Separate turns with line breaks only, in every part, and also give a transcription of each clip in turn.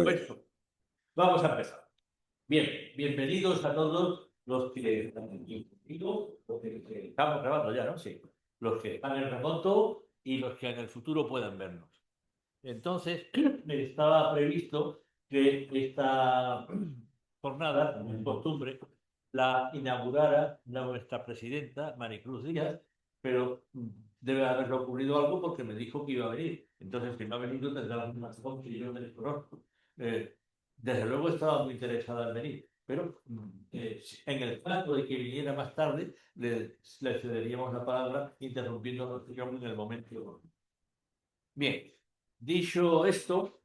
Bueno, vamos a empezar. Bien, bienvenidos a todos los que están aquí conmigo, los que estamos grabando ya, ¿no? Sí. Los que están en remoto y los que en el futuro puedan vernos. Entonces, estaba previsto que esta jornada, como es costumbre, la inaugurara nuestra presidenta, Maricruz Díaz, pero debe haberle ocurrido algo porque me dijo que iba a venir. Entonces, si no ha venido, tendrá la misma razón que yo me desconozco. Eh, desde luego estaba muy interesada en venir, pero en el caso de que viniera más tarde, le cederíamos la palabra interrumpiendo la sesión en el momento. Bien, dicho esto,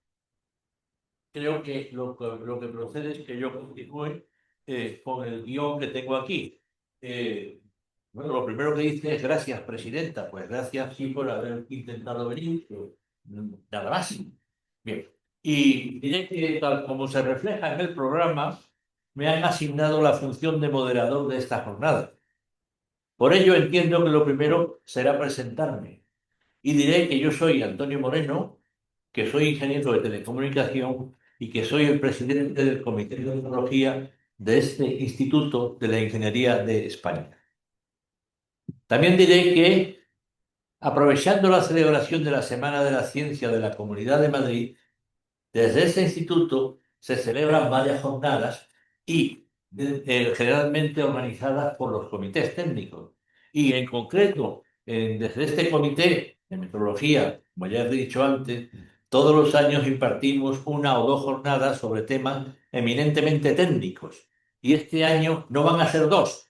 creo que lo que procede es que yo continúe con el guión que tengo aquí. Eh, bueno, lo primero que dice es gracias, presidenta. Pues gracias, sí, por haber intentado venir. Nada más. Bien. Y diré que, tal como se refleja en el programa, me han asignado la función de moderador de esta jornada. Por ello, entiendo que lo primero será presentarme. Y diré que yo soy Antonio Moreno, que soy ingeniero de telecomunicación y que soy el presidente del Comité de Tecnología de este Instituto de la Ingeniería de España. También diré que, aprovechando la celebración de la Semana de la Ciencia de la Comunidad de Madrid, desde este instituto se celebran varias jornadas y generalmente organizadas por los comités técnicos. Y en concreto, desde este comité de metrología, como ya he dicho antes, todos los años impartimos una o dos jornadas sobre temas eminentemente técnicos. Y este año no van a ser dos,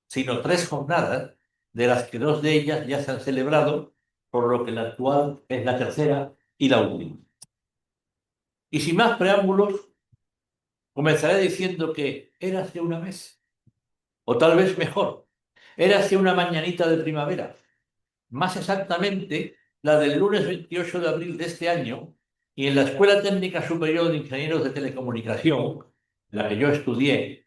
sino tres jornadas, de las que dos de ellas ya se han celebrado, por lo que la actual es la tercera y la última. Y sin más preámbulos, comenzaré diciendo que érase una vez, o tal vez mejor, érase una mañanita de primavera, más exactamente la del lunes 28 de abril de este año, y en la Escuela Técnica Superior de Ingenieros de Telecomunicación, la que yo estudié,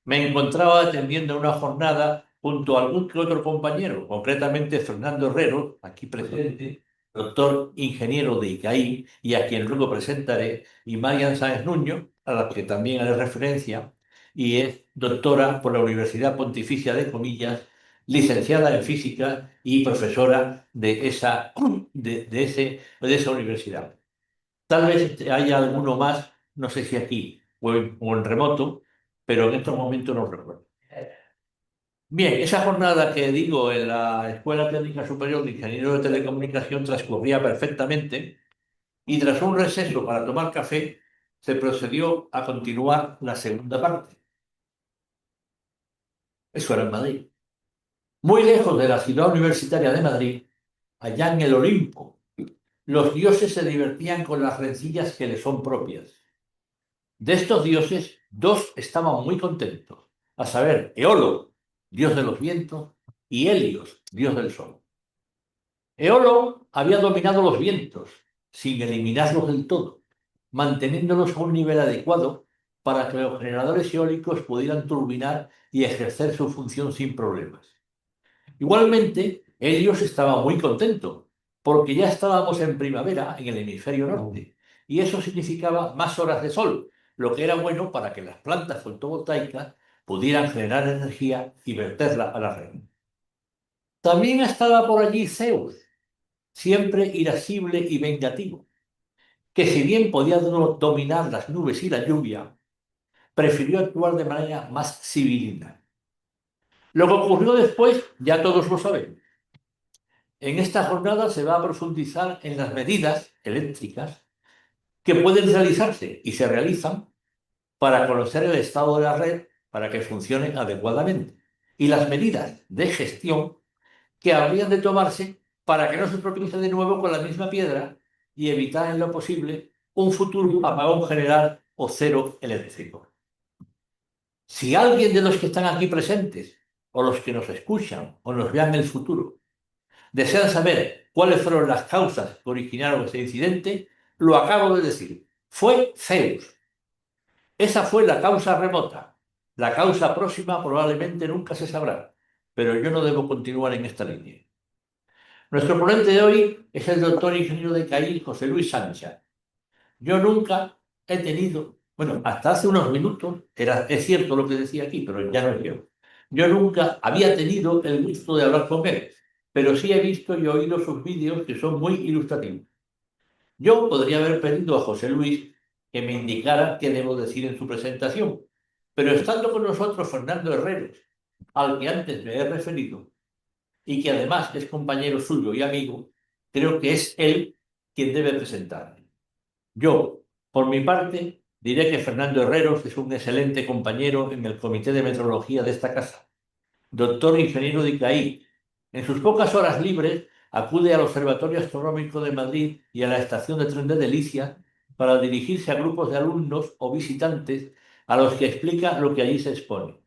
me encontraba atendiendo una jornada junto a algún que otro compañero, concretamente Fernando Herrero, aquí presente, doctor ingeniero de ICAI, y a quien luego presentaré, y Marian Sáenz Nuño, a la que también haré referencia, y es doctora por la Universidad Pontificia de Comillas, licenciada en física y profesora de esa universidad. Tal vez haya alguno más, no sé si aquí o en remoto, pero en estos momentos no recuerdo. Bien, esa jornada que digo en la Escuela Técnica Superior de Ingenieros de Telecomunicación transcurría perfectamente y tras un receso para tomar café se procedió a continuar la segunda parte. Eso era en Madrid. Muy lejos de la ciudad universitaria de Madrid, allá en el Olimpo, los dioses se divertían con las rencillas que les son propias. De estos dioses, dos estaban muy contentos, a saber, Eolo, dios de los vientos, y Helios, dios del sol. Eolo había dominado los vientos, sin eliminarlos del todo, manteniéndolos a un nivel adecuado para que los generadores eólicos pudieran turbinar y ejercer su función sin problemas. Igualmente, Helios estaba muy contento, porque ya estábamos en primavera en el hemisferio norte, y eso significaba más horas de sol, lo que era bueno para que las plantas fotovoltaicas pudieran generar energía y verterla a la red. También estaba por allí Zeus, siempre irascible y vengativo, que si bien podía dominar las nubes y la lluvia, prefirió actuar de manera más civilina. Lo que ocurrió después ya todos lo saben. En esta jornada se va a profundizar en las medidas eléctricas que pueden realizarse y se realizan para conocer el estado de la red para que funcione adecuadamente y las medidas de gestión que habrían de tomarse para que no se tropiece de nuevo con la misma piedra y evitar en lo posible un futuro apagón general o cero eléctrico. Si alguien de los que están aquí presentes o los que nos escuchan o nos vean en el futuro desean saber cuáles fueron las causas que originaron ese incidente, lo acabo de decir. Fue Zeus. Esa fue la causa remota. La causa próxima probablemente nunca se sabrá, pero yo no debo continuar en esta línea. Nuestro ponente de hoy es el doctor ingeniero de CAI, José Luis Sancha. Yo nunca he tenido, bueno, hasta hace unos minutos, es cierto lo que decía aquí, pero ya no es cierto. Yo nunca había tenido el gusto de hablar con él, pero sí he visto y oído sus vídeos que son muy ilustrativos. Yo podría haber pedido a José Luis que me indicara qué debo decir en su presentación, pero estando con nosotros Fernando Herreros, al que antes me he referido, y que además es compañero suyo y amigo, creo que es él quien debe presentarme. Yo, por mi parte, diré que Fernando Herreros es un excelente compañero en el Comité de Metrología de esta casa, doctor ingeniero de ICAI. En sus pocas horas libres acude al Observatorio Astronómico de Madrid y a la estación de tren de Delicia para dirigirse a grupos de alumnos o visitantes a los que explica lo que allí se expone.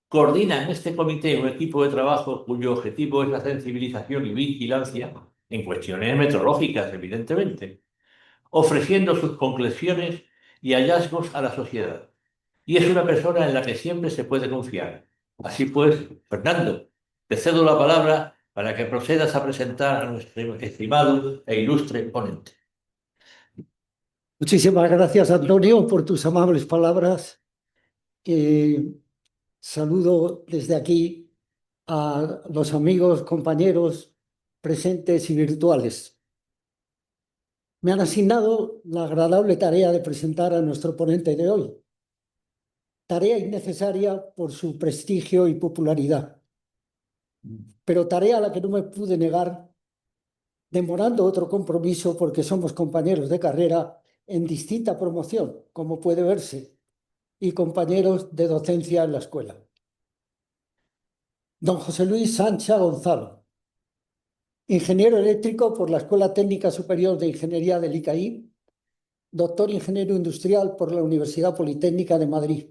Coordina en este comité un equipo de trabajo cuyo objetivo es la sensibilización y vigilancia en cuestiones meteorológicas, evidentemente, ofreciendo sus conclusiones y hallazgos a la sociedad. Y es una persona en la que siempre se puede confiar. Así pues, Fernando, te cedo la palabra para que procedas a presentar a nuestro estimado e ilustre ponente.
Muchísimas gracias, Antonio, por tus amables palabras. Saludo desde aquí a los amigos, compañeros presentes y virtuales. Me han asignado la agradable tarea de presentar a nuestro ponente de hoy, tarea innecesaria por su prestigio y popularidad, pero tarea a la que no me pude negar, demorando otro compromiso porque somos compañeros de carrera en distinta promoción, como puede verse, y compañeros de docencia en la escuela. Don José Luis Sancha Gonzalo, ingeniero eléctrico por la Escuela Técnica Superior de Ingeniería del ICAI, doctor ingeniero industrial por la Universidad Politécnica de Madrid.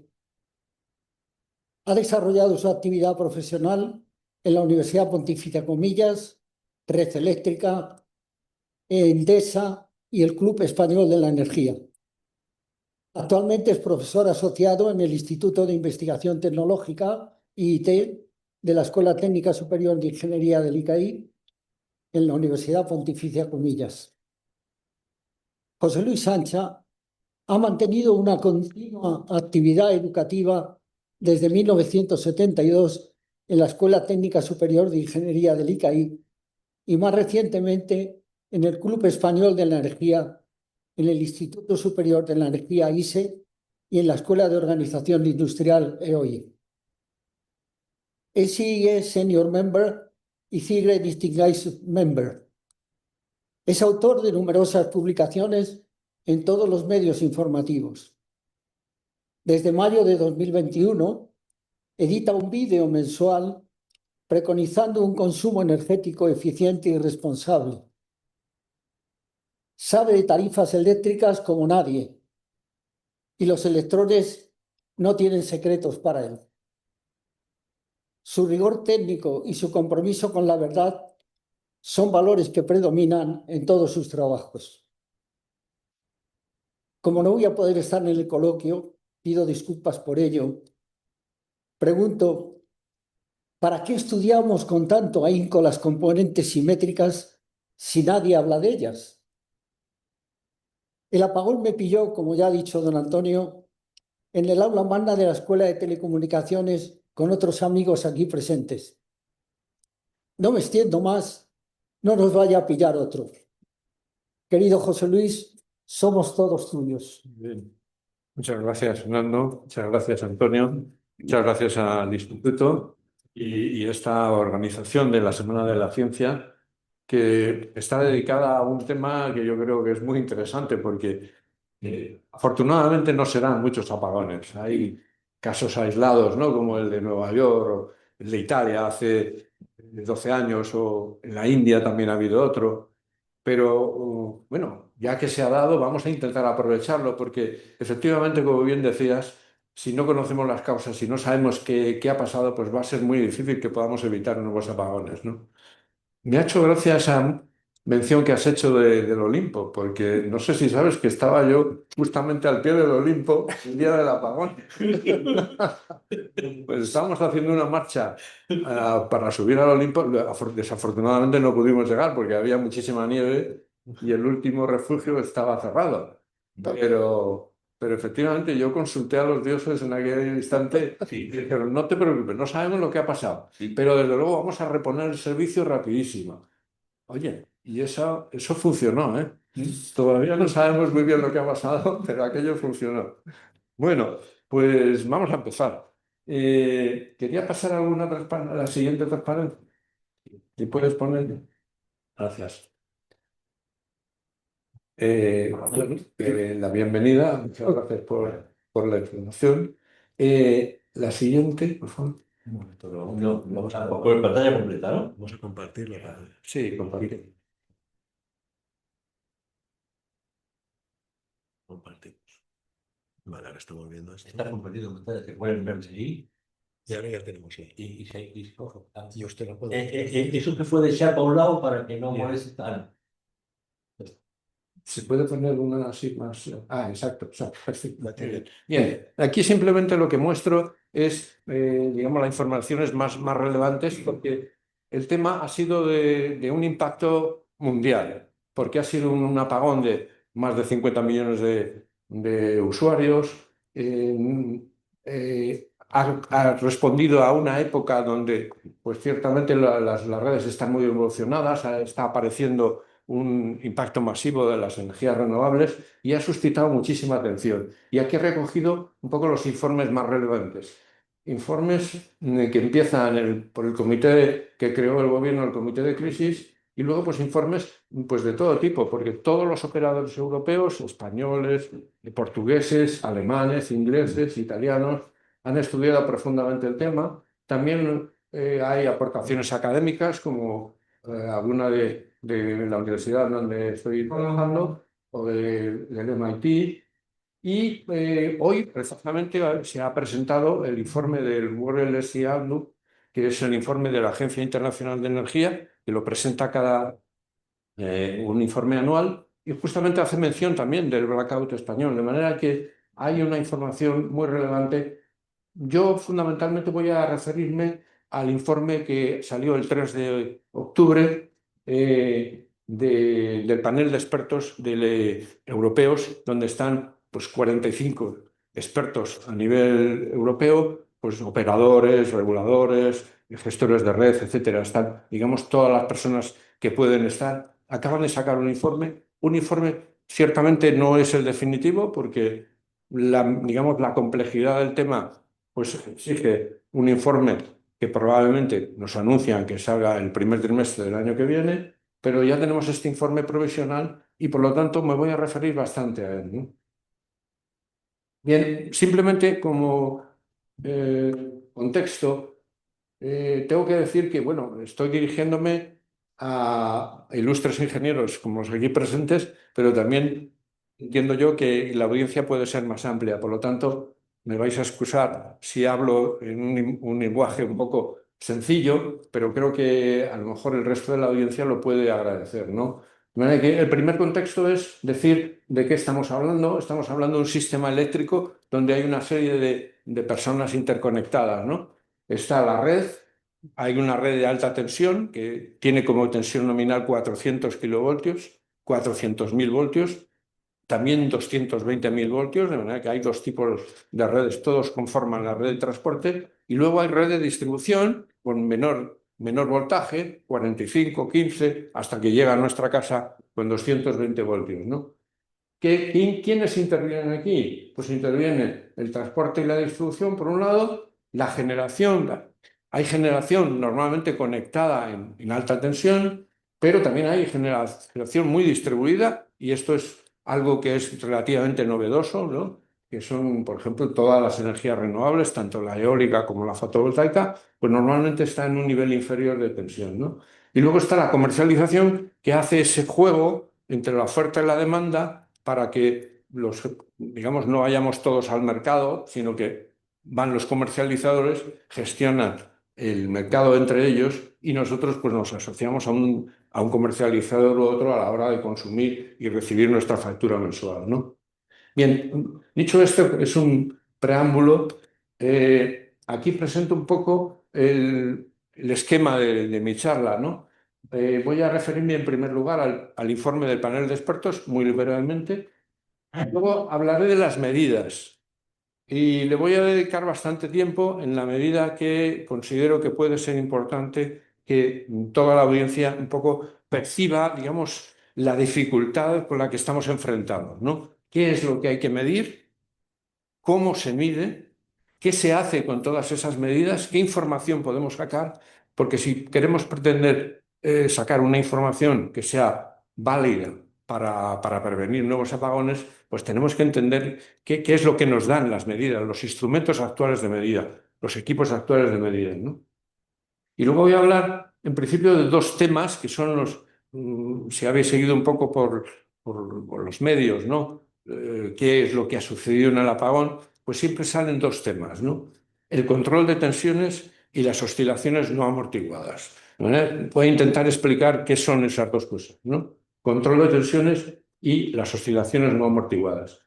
Ha desarrollado su actividad profesional en la Universidad Pontificia Comillas, Red Eléctrica, Endesa y el Club Español de la Energía. Actualmente es profesor asociado en el Instituto de Investigación Tecnológica, IIT, de la Escuela Técnica Superior de Ingeniería del ICAI, en la Universidad Pontificia Comillas. José Luis Sancha ha mantenido una continua actividad educativa desde 1972 en la Escuela Técnica Superior de Ingeniería del ICAI y más recientemente en el Club Español de la Energía, en el Instituto Superior de la Energía ISE y en la Escuela de Organización Industrial EOI. Es CIE Senior Member y CIGRE Distinguished Member. Es autor de numerosas publicaciones en todos los medios informativos. Desde mayo de 2021, edita un vídeo mensual preconizando un consumo energético eficiente y responsable. Sabe de tarifas eléctricas como nadie y los electrones no tienen secretos para él. Su rigor técnico y su compromiso con la verdad son valores que predominan en todos sus trabajos. Como no voy a poder estar en el coloquio, pido disculpas por ello. Pregunto, ¿para qué estudiamos con tanto ahínco las componentes simétricas si nadie habla de ellas? El apagón me pilló, como ya ha dicho don Antonio, en el aula magna de la Escuela de Telecomunicaciones con otros amigos aquí presentes. No me extiendo más, no nos vaya a pillar otro. Querido José Luis, somos todos tuyos.
Bien. Muchas gracias, Fernando. Muchas gracias, Antonio. Muchas gracias al Instituto y esta organización de la Semana de la Ciencia, que está dedicada a un tema que yo creo que es muy interesante porque afortunadamente no se dan muchos apagones. Hay casos aislados, ¿no? Como el de Nueva York o el de Italia hace 12 años, o en la India también ha habido otro. Pero bueno, ya que se ha dado, vamos a intentar aprovecharlo porque efectivamente, como bien decías, si no conocemos las causas, si no sabemos qué ha pasado, pues va a ser muy difícil que podamos evitar nuevos apagones, ¿no? Me ha hecho gracia esa mención que has hecho del Olimpo, porque no sé si sabes que estaba yo justamente al pie del Olimpo el día del apagón. Pues estábamos haciendo una marcha para subir al Olimpo. Desafortunadamente no pudimos llegar porque había muchísima nieve y el último refugio estaba cerrado. Pero pero efectivamente yo consulté a los dioses en aquel instante y dijeron, no te preocupes, no sabemos lo que ha pasado, pero desde luego vamos a reponer el servicio rapidísimo. Oye, y eso funcionó, ¿eh? Todavía no sabemos muy bien lo que ha pasado, pero aquello funcionó. Bueno, pues vamos a empezar. Quería pasar a la siguiente transparencia. ¿Si puedes poner? Gracias. Bueno, la bienvenida, muchas gracias por la información. La siguiente, por favor.
Un momento, vamos a poner pantalla completa, ¿no?
Vamos a compartirlo.
Sí, compartir.
Compartimos. Vale, ahora estamos viendo esto.
Está compartido en pantalla, que pueden verse ahí.
Y ahora ya tenemos ahí.
Y se coge.
Y usted lo puede.
Eso que puede ser para un lado para que no
Bien.
moleste tan.
¿Se puede poner una así más? Ah, exacto, perfecto.
Muy bien.
Bien, aquí simplemente lo que muestro es, digamos, las informaciones más relevantes porque el tema ha sido de un impacto mundial, porque ha sido un apagón de más de 50 millones de usuarios. Ha respondido a una época donde, pues ciertamente las redes están muy evolucionadas, está apareciendo un impacto masivo de las energías renovables y ha suscitado muchísima atención. Y aquí he recogido un poco los informes más relevantes. Informes que empiezan por el comité que creó el gobierno, el comité de crisis, y luego pues informes pues, de todo tipo, porque todos los operadores europeos, españoles, portugueses, alemanes, ingleses, italianos, han estudiado profundamente el tema. También hay aportaciones académicas como alguna de la universidad donde estoy trabajando o del MIT. Y hoy precisamente se ha presentado el informe del World Energy Outlook, que es el informe de la Agencia Internacional de Energía, que lo presenta un informe anual y justamente hace mención también del blackout español, de manera que hay una información muy relevante. Yo fundamentalmente voy a referirme al informe que salió el 3 de octubre del panel de expertos europeos, donde están pues, 45 expertos a nivel europeo, pues, operadores, reguladores, gestores de red, etcétera. Están, digamos, todas las personas que pueden estar. Acaban de sacar un informe. Un informe ciertamente no es el definitivo porque digamos, la complejidad del tema pues exige un informe que probablemente nos anuncian que salga el primer trimestre del año que viene, pero ya tenemos este informe provisional y por lo tanto me voy a referir bastante a él, ¿no? Bien, simplemente como contexto, tengo que decir que, bueno, estoy dirigiéndome a ilustres ingenieros como los aquí presentes, pero también entiendo yo que la audiencia puede ser más amplia. Por lo tanto, me vais a excusar si hablo en un lenguaje un poco sencillo, pero creo que a lo mejor el resto de la audiencia lo puede agradecer, ¿no? De manera que el primer contexto es decir de qué estamos hablando. Estamos hablando de un sistema eléctrico donde hay una serie de personas interconectadas, ¿no? Está la red, hay una red de alta tensión que tiene como tensión nominal 400 kilovoltios, 400.000 voltios, también 220.000 voltios, de manera que hay dos tipos de redes, todos conforman la red de transporte, y luego hay red de distribución con menor voltaje, 45, 15, hasta que llega a nuestra casa con 220 voltios, ¿no? ¿Quiénes intervienen aquí? Pues interviene el transporte y la distribución, por un lado, la generación. Hay generación normalmente conectada en alta tensión, pero también hay generación muy distribuida, y esto es algo que es relativamente novedoso, ¿no? Que son, por ejemplo, todas las energías renovables, tanto la eólica como la fotovoltaica, pues normalmente está en un nivel inferior de tensión, ¿no? Y luego está la comercialización, que hace ese juego entre la oferta y la demanda para que digamos, no vayamos todos al mercado, sino que van los comercializadores, gestionan el mercado entre ellos y nosotros pues, nos asociamos a un comercializador u otro a la hora de consumir y recibir nuestra factura mensual, ¿no? Bien, dicho esto, es un preámbulo. Aquí presento un poco el esquema de mi charla, ¿no? Voy a referirme en primer lugar al informe del panel de expertos, muy brevemente. Luego hablaré de las medidas y le voy a dedicar bastante tiempo en la medida que considero que puede ser importante que toda la audiencia un poco perciba, digamos, la dificultad con la que estamos enfrentados, ¿no? ¿Qué es lo que hay que medir? ¿Cómo se mide? ¿Qué se hace con todas esas medidas? ¿Qué información podemos sacar? Porque si queremos pretender sacar una información que sea válida para prevenir nuevos apagones, pues tenemos que entender qué es lo que nos dan las medidas, los instrumentos actuales de medida, los equipos actuales de medida, ¿no? Y luego voy a hablar, en principio, de dos temas que son si habéis seguido un poco por los medios, ¿no? ¿Qué es lo que ha sucedido en el apagón? Pues siempre salen dos temas, ¿no? El control de tensiones y las oscilaciones no amortiguadas. ¿Vale? Voy a intentar explicar qué son esas dos cosas, ¿no? Control de tensiones y las oscilaciones no amortiguadas.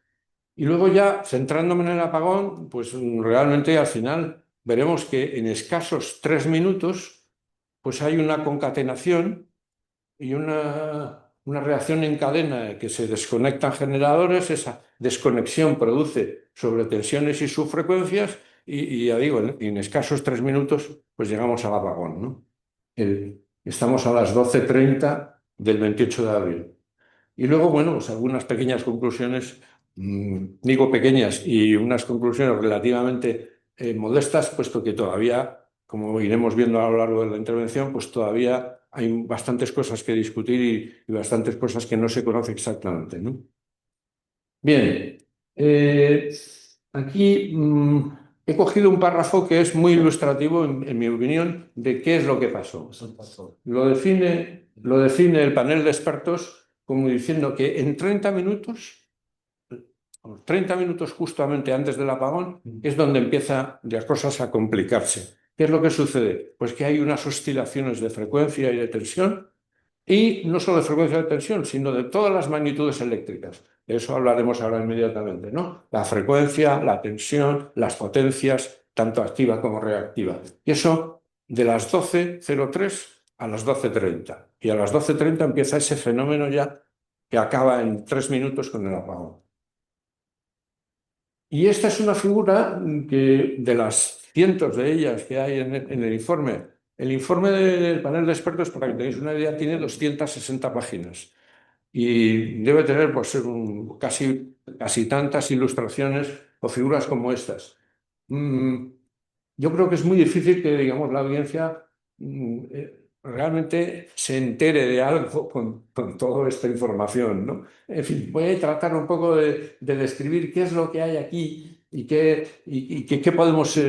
Y luego ya, centrándome en el apagón, pues realmente al final veremos que en escasos 3 minutos, pues hay una concatenación y una reacción en cadena que se desconectan generadores, esa desconexión produce sobretensiones y subfrecuencias y ya digo, en escasos 3 minutos, pues llegamos al apagón, ¿no? Estamos a las 12:30 del 28 de abril. Y luego, bueno, pues algunas pequeñas conclusiones, digo pequeñas, y unas conclusiones relativamente modestas, puesto que todavía, como iremos viendo a lo largo de la intervención, pues todavía hay bastantes cosas que discutir y bastantes cosas que no se conoce exactamente, ¿no? Bien, aquí he cogido un párrafo que es muy ilustrativo, en mi opinión, de qué es lo que pasó. Lo define el panel de expertos como diciendo que en 30 minutos justamente antes del apagón, es donde empiezan las cosas a complicarse. ¿Qué es lo que sucede? Pues que hay unas oscilaciones de frecuencia y de tensión, y no solo de frecuencia y de tensión, sino de todas las magnitudes eléctricas. De eso hablaremos ahora inmediatamente, ¿no? La frecuencia, la tensión, las potencias, tanto activa como reactiva. Y eso de las 12:03 a las 12:30. Y a las 12:30 empieza ese fenómeno ya que acaba en 3 minutos con el apagón. Y esta es una figura que, de las cientos de ellas que hay en el informe del panel de expertos, para que tengáis una idea, tiene 260 páginas y debe tener pues, casi tantas ilustraciones o figuras como estas. Yo creo que es muy difícil que, digamos, la audiencia realmente se entere de algo con toda esta información, ¿no? En fin, voy a tratar un poco de describir qué es lo que hay aquí y qué podemos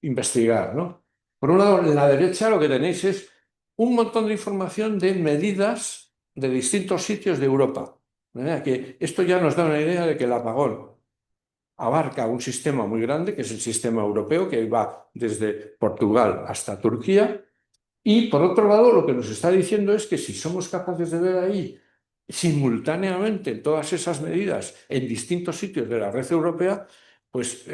investigar, ¿no? Por un lado, en la derecha lo que tenéis es un montón de información de medidas de distintos sitios de Europa. De manera que esto ya nos da una idea de que el apagón abarca un sistema muy grande, que es el sistema europeo, que va desde Portugal hasta Turquía. Y por otro lado, lo que nos está diciendo es que si somos capaces de ver ahí simultáneamente todas esas medidas en distintos sitios de la red europea, pues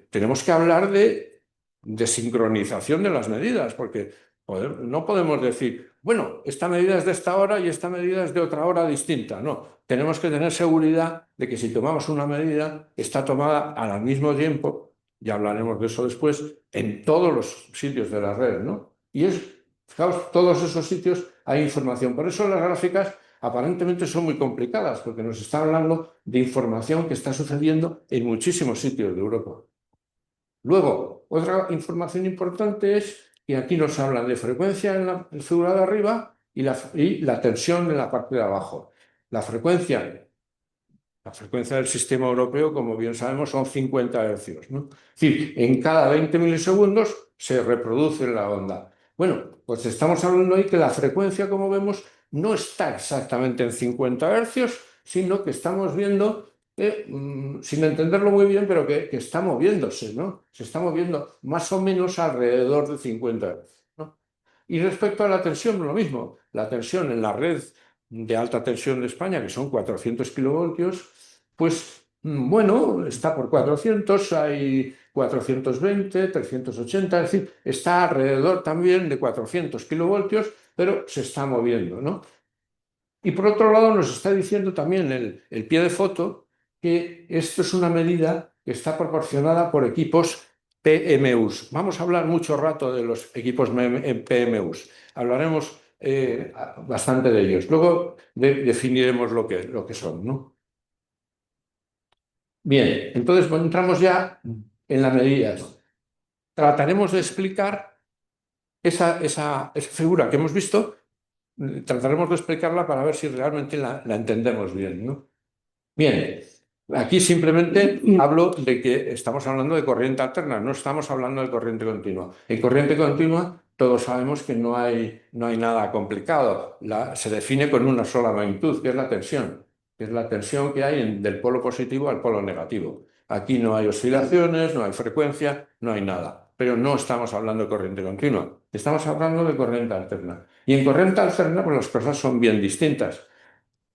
tenemos que hablar de sincronización de las medidas, porque no podemos decir, bueno, esta medida es de esta hora y esta medida es de otra hora distinta. No, tenemos que tener seguridad de que si tomamos una medida, está tomada al mismo tiempo, ya hablaremos de eso después, en todos los sitios de la red, ¿no? Y fijaos, todos esos sitios hay información. Por eso las gráficas aparentemente son muy complicadas, porque nos está hablando de información que está sucediendo en muchísimos sitios de Europa. Luego, otra información importante es que aquí nos hablan de frecuencia en la figura de arriba y la tensión en la parte de abajo. La frecuencia del sistema europeo, como bien sabemos, son 50 hercios, ¿no? Es decir, en cada 20 milisegundos se reproduce la onda. Bueno, pues estamos hablando ahí que la frecuencia, como vemos, no está exactamente en 50 hercios, sino que estamos viendo, sin entenderlo muy bien, pero que está moviéndose, ¿no? Se está moviendo más o menos alrededor de 50 hercios, ¿no? Y respecto a la tensión, lo mismo. La tensión en la red de alta tensión de España, que son 400 kilovoltios, pues bueno, está por 400, hay 420, 380, es decir, está alrededor también de 400 kilovoltios, pero se está moviendo, ¿no? Y por otro lado nos está diciendo también el pie de foto que esto es una medida que está proporcionada por equipos PMUs. Vamos a hablar mucho rato de los equipos PMUs. Hablaremos bastante de ellos. Luego definiremos lo que son, ¿no? Bien, entonces entramos ya en las medidas. Trataremos de explicar esa figura que hemos visto, trataremos de explicarla para ver si realmente la entendemos bien, ¿no? Bien, aquí simplemente hablo de que estamos hablando de corriente alterna, no estamos hablando de corriente continua. En corriente continua todos sabemos que no hay nada complicado, se define con una sola magnitud, que es la tensión, que hay del polo positivo al polo negativo. Aquí no hay oscilaciones, no hay frecuencia, no hay nada. Pero no estamos hablando de corriente continua, estamos hablando de corriente alterna. Y en corriente alterna pues las cosas son bien distintas.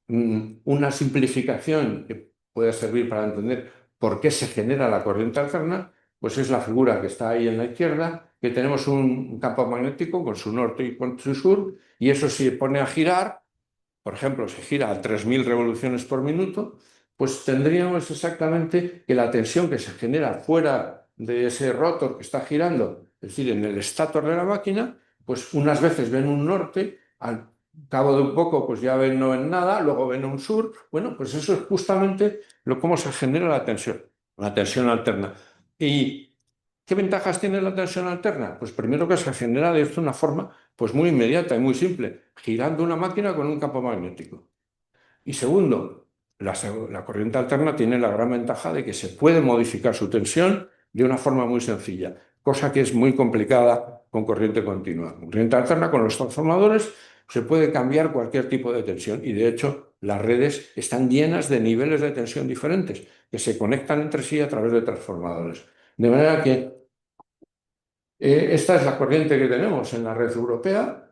Una simplificación que puede servir para entender por qué se genera la corriente alterna, pues es la figura que está ahí en la izquierda, que tenemos un campo magnético con su norte y con su sur, y eso se pone a girar, por ejemplo, se gira a 3000 revoluciones por minuto, pues tendríamos exactamente que la tensión que se genera fuera de ese rotor que está girando, es decir, en el estator de la máquina, pues unas veces ven un norte, al cabo de un poco pues ya no ven nada, luego ven un sur. Bueno, pues eso es justamente cómo se genera la tensión alterna. ¿Y qué ventajas tiene la tensión alterna? Pues primero que se genera de una forma pues muy inmediata y muy simple, girando una máquina con un campo magnético. Y segundo, la corriente alterna tiene la gran ventaja de que se puede modificar su tensión de una forma muy sencilla, cosa que es muy complicada con corriente continua. Con corriente alterna, con los transformadores, se puede cambiar cualquier tipo de tensión y de hecho las redes están llenas de niveles de tensión diferentes que se conectan entre sí a través de transformadores. De manera que esta es la corriente que tenemos en la red europea.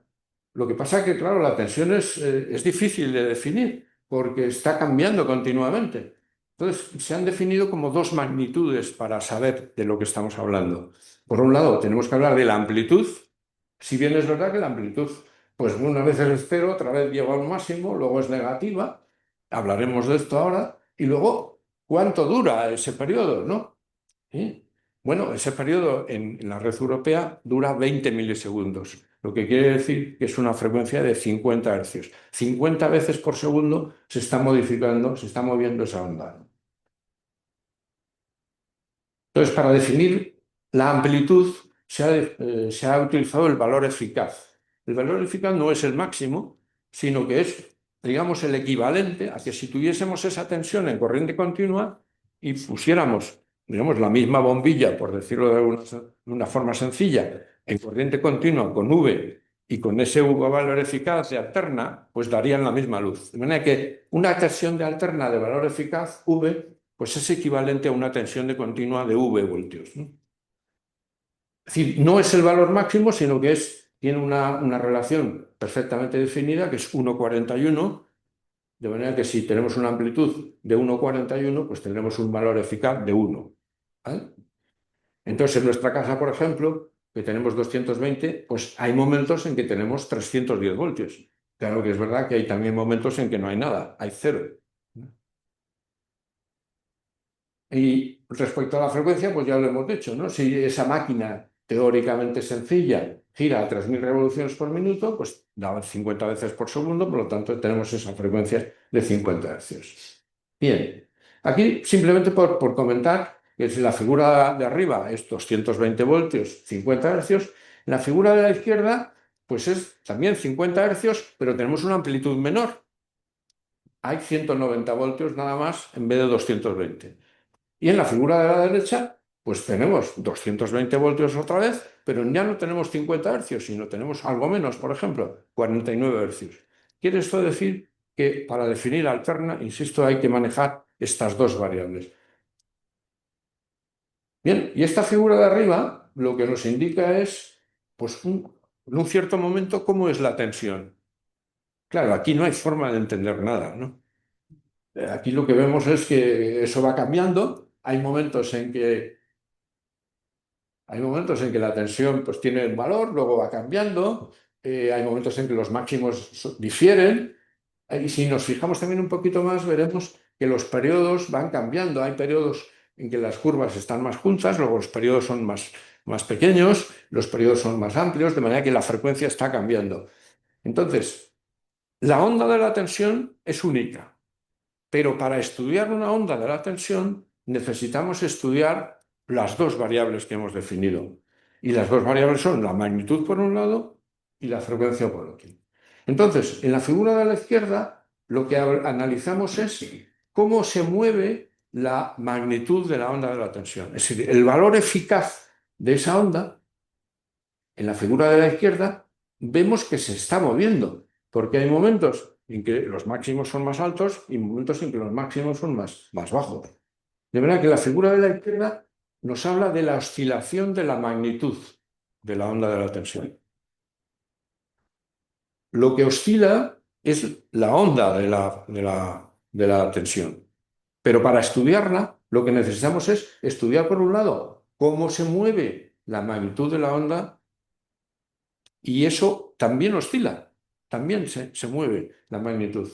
Lo que pasa es que, claro, la tensión es difícil de definir porque está cambiando continuamente. Entonces, se han definido como dos magnitudes para saber de lo que estamos hablando. Por un lado, tenemos que hablar de la amplitud, si bien es verdad que la amplitud, pues unas veces es cero, otra vez llega a un máximo, luego es negativa, hablaremos de esto ahora, y luego, ¿cuánto dura ese periodo, no? ¿Sí? Bueno, ese periodo en la red europea dura 20 milisegundos, lo que quiere decir que es una frecuencia de 50 hercios. 50 veces por segundo se está modificando, se está moviendo esa onda. Entonces, para definir la amplitud se ha utilizado el valor eficaz. El valor eficaz no es el máximo, sino que es, digamos, el equivalente a que si tuviésemos esa tensión en corriente continua y pusiéramos, digamos, la misma bombilla, por decirlo de una forma sencilla, en corriente continua con V y con ese valor eficaz de alterna, pues darían la misma luz. De manera que una tensión de alterna de valor eficaz, V, pues es equivalente a una tensión de continua de V voltios, ¿no? Es decir, no es el valor máximo, sino que tiene una relación perfectamente definida, que es 1,41, de manera que si tenemos una amplitud de 1,41, pues tendremos un valor eficaz de 1. ¿Vale? Entonces, en nuestra casa, por ejemplo, que tenemos 220, pues hay momentos en que tenemos 310 voltios. Claro que es verdad que hay también momentos en que no hay nada, hay cero. Y respecto a la frecuencia, pues ya lo hemos dicho, ¿no? Si esa máquina teóricamente sencilla gira a 3000 revoluciones por minuto, pues da 50 veces por segundo, por lo tanto tenemos esa frecuencia de 50 hercios. Bien, aquí simplemente por comentar que si la figura de arriba es 220 voltios, 50 hercios, la figura de la izquierda pues es también 50 hercios, pero tenemos una amplitud menor. Hay 190 voltios nada más en vez de 220. Y en la figura de la derecha, pues tenemos 220 voltios otra vez, pero ya no tenemos 50 hercios, sino tenemos algo menos, por ejemplo, 49 hercios. Quiere esto decir que para definir alterna, insisto, hay que manejar estas dos variables. Bien, y esta figura de arriba lo que nos indica es, pues, en un cierto momento, cómo es la tensión. Claro, aquí no hay forma de entender nada, ¿no? Aquí lo que vemos es que eso va cambiando. Hay momentos en que la tensión pues, tiene un valor, luego va cambiando. Hay momentos en que los máximos difieren. Y si nos fijamos también un poquito más, veremos que los periodos van cambiando. Hay periodos en que las curvas están más juntas, luego los periodos son más pequeños, los periodos son más amplios, de manera que la frecuencia está cambiando. Entonces, la onda de la tensión es única, pero para estudiar una onda de la tensión necesitamos estudiar las dos variables que hemos definido. Y las dos variables son la magnitud por un lado y la frecuencia por otro. Entonces, en la figura de la izquierda, lo que analizamos es cómo se mueve la magnitud de la onda de la tensión. Es decir, el valor eficaz de esa onda, en la figura de la izquierda, vemos que se está moviendo, porque hay momentos en que los máximos son más altos y momentos en que los máximos son más bajos. De manera que la figura de la izquierda nos habla de la oscilación de la magnitud de la onda de la tensión. Lo que oscila es la onda de la tensión. Pero para estudiarla, lo que necesitamos es estudiar, por un lado, cómo se mueve la magnitud de la onda, y eso también oscila, también se mueve la magnitud.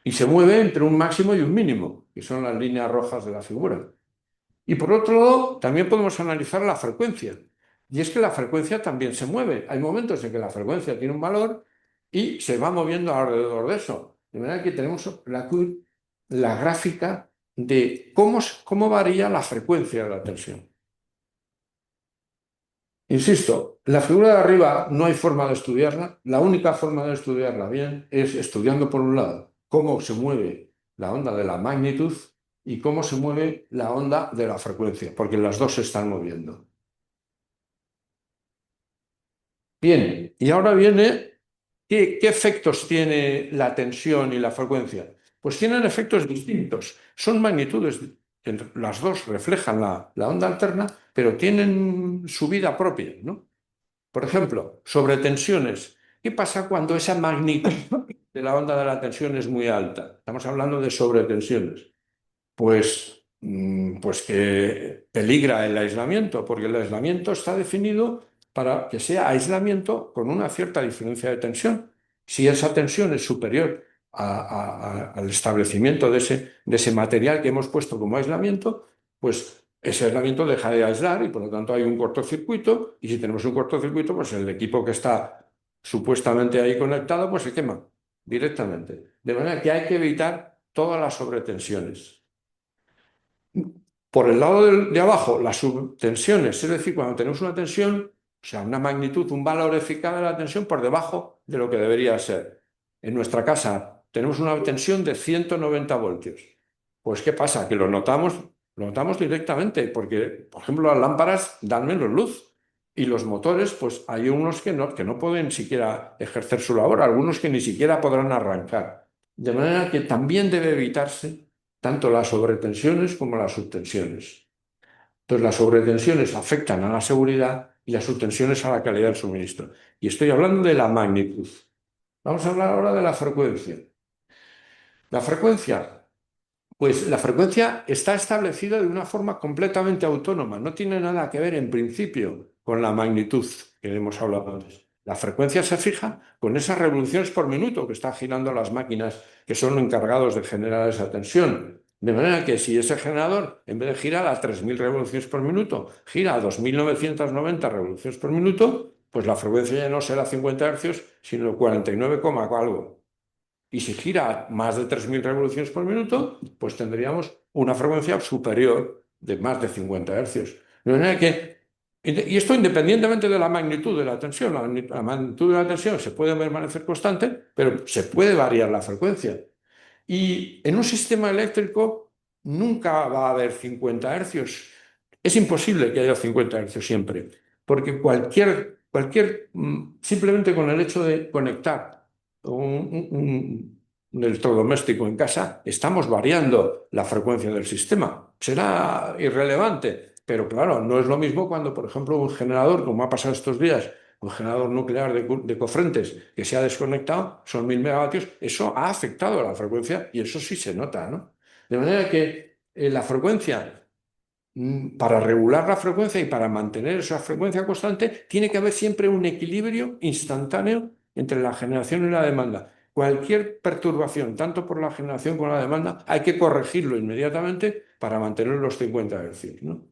Y se mueve entre un máximo y un mínimo, que son las líneas rojas de la figura. Y por otro lado, también podemos analizar la frecuencia. Y es que la frecuencia también se mueve. Hay momentos en que la frecuencia tiene un valor y se va moviendo alrededor de eso. De manera que tenemos la gráfica de cómo varía la frecuencia de la tensión. Insisto, en la figura de arriba no hay forma de estudiarla. La única forma de estudiarla bien es estudiando, por un lado, cómo se mueve la onda de la magnitud y cómo se mueve la onda de la frecuencia, porque las dos se están moviendo. Bien, y ahora viene, ¿qué efectos tiene la tensión y la frecuencia? Pues tienen efectos distintos. Son magnitudes, las dos reflejan la onda alterna, pero tienen su vida propia, ¿no? Por ejemplo, sobre tensiones. ¿Qué pasa cuando esa magnitud de la onda de la tensión es muy alta? Estamos hablando de sobretensiones. Pues que peligra el aislamiento, porque el aislamiento está definido para que sea aislamiento con una cierta diferencia de tensión. Si esa tensión es superior al establecimiento de ese material que hemos puesto como aislamiento, pues ese aislamiento deja de aislar y por lo tanto hay un cortocircuito, y si tenemos un cortocircuito, pues el equipo que está supuestamente ahí conectado, pues se quema directamente. De manera que hay que evitar todas las sobretensiones. Por el lado de abajo, las subtensiones, es decir, cuando tenemos una tensión, o sea, una magnitud, un valor eficaz de la tensión por debajo de lo que debería ser. En nuestra casa tenemos una tensión de 190 voltios. Pues, ¿qué pasa? Que lo notamos directamente, porque, por ejemplo, las lámparas dan menos luz y los motores, pues hay unos que no pueden siquiera ejercer su labor, algunos que ni siquiera podrán arrancar. De manera que también debe evitarse tanto las sobretensiones como las subtensiones. Entonces, las sobretensiones afectan a la seguridad y las subtensiones a la calidad del suministro. Y estoy hablando de la magnitud. Vamos a hablar ahora de la frecuencia. La frecuencia, pues la frecuencia está establecida de una forma completamente autónoma. No tiene nada que ver en principio con la magnitud que hemos hablado antes. La frecuencia se fija con esas revoluciones por minuto que están girando las máquinas que son encargados de generar esa tensión. De manera que si ese generador, en vez de girar a 3.000 revoluciones por minuto, gira a 2.990 revoluciones por minuto, pues la frecuencia ya no será 50 Hz, sino 49, algo. Y si gira a más de 3.000 revoluciones por minuto, pues tendríamos una frecuencia superior de más de 50 Hz. De manera que, y esto independientemente de la magnitud de la tensión. La magnitud de la tensión se puede permanecer constante, pero se puede variar la frecuencia. Y en un sistema eléctrico nunca va a haber 50 hercios. Es imposible que haya 50 hercios siempre, porque simplemente con el hecho de conectar un electrodoméstico en casa, estamos variando la frecuencia del sistema. Será irrelevante, pero claro, no es lo mismo cuando, por ejemplo, un generador, como ha pasado estos días, un generador nuclear de cofrentes que se ha desconectado, son 1.000 megavatios, eso ha afectado a la frecuencia y eso sí se nota, ¿no? De manera que la frecuencia, para regular la frecuencia y para mantener esa frecuencia constante, tiene que haber siempre un equilibrio instantáneo entre la generación y la demanda. cualquier perturbación, tanto por la generación como la demanda, hay que corregirlo inmediatamente para mantener los 50 Hz, ¿no?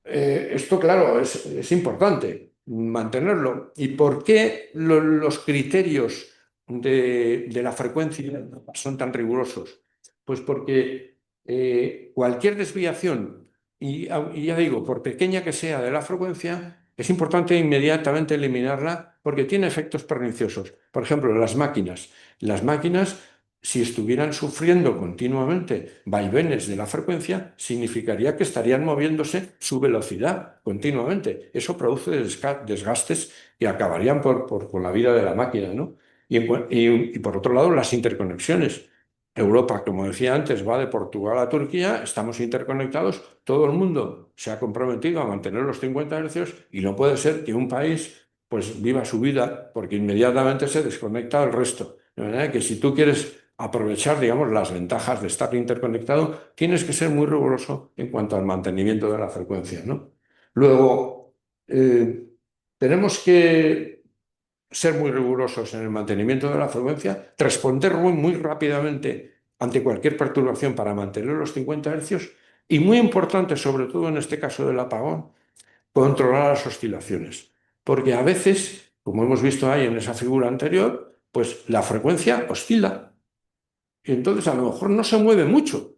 Esto, claro, es importante mantenerlo. ¿Y por qué los criterios de la frecuencia son tan rigurosos? Pues porque cualquier desviación, y ya digo, por pequeña que sea de la frecuencia, es importante inmediatamente eliminarla porque tiene efectos perniciosos. Por ejemplo, las máquinas. Las máquinas, si estuvieran sufriendo continuamente vaivenes de la frecuencia, significaría que estarían moviéndose su velocidad continuamente. Eso produce desgastes que acabarían con la vida de la máquina, ¿no? Y por otro lado, las interconexiones. Europa, como decía antes, va de Portugal a Turquía, estamos interconectados, todo el mundo se ha comprometido a mantener los 50 hercios y no puede ser que un país pues viva su vida porque inmediatamente se desconecta del resto. De manera que si tú quieres aprovechar, digamos, las ventajas de estar interconectado, tienes que ser muy riguroso en cuanto al mantenimiento de la frecuencia, ¿no? Luego, tenemos que ser muy rigurosos en el mantenimiento de la frecuencia, responder muy rápidamente ante cualquier perturbación para mantener los 50 hercios y, muy importante, sobre todo en este caso del apagón, controlar las oscilaciones. Porque a veces, como hemos visto ahí en esa figura anterior, pues la frecuencia oscila. Y entonces a lo mejor no se mueve mucho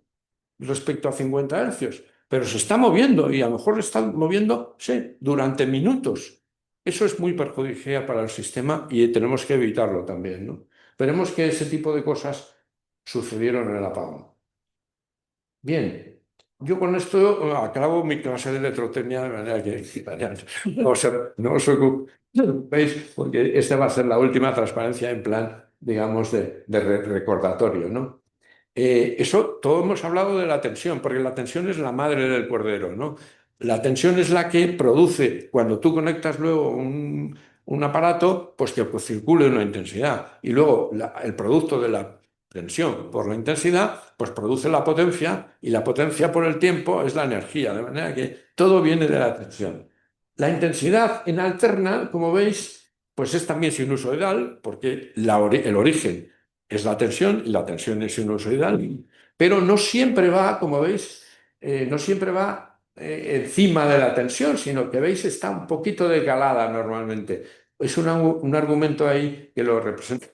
respecto a 50 hercios, pero se está moviendo y a lo mejor está moviéndose durante minutos. Eso es muy perjudicial para el sistema y tenemos que evitarlo también, ¿no? Esperemos que ese tipo de cosas sucedieron en el apagón. Bien, yo con esto acabo mi clase de electrotecnia de manera que no os ocupéis porque esta va a ser la última transparencia en plan, digamos, de recordatorio, ¿no? Eso, todo hemos hablado de la tensión, porque la tensión es la madre del cordero, ¿no? La tensión es la que produce, cuando tú conectas luego un aparato, pues que pues, circule una intensidad. Y luego el producto de la tensión por la intensidad, pues produce la potencia, y la potencia por el tiempo es la energía, de manera que todo viene de la tensión. La intensidad en alterna, como veis, pues es también sinusoidal, porque el origen es la tensión y la tensión es sinusoidal, pero no siempre va, como veis, no siempre va encima de la tensión, sino que veis está un poquito decalada normalmente. Es un argumento ahí que lo representa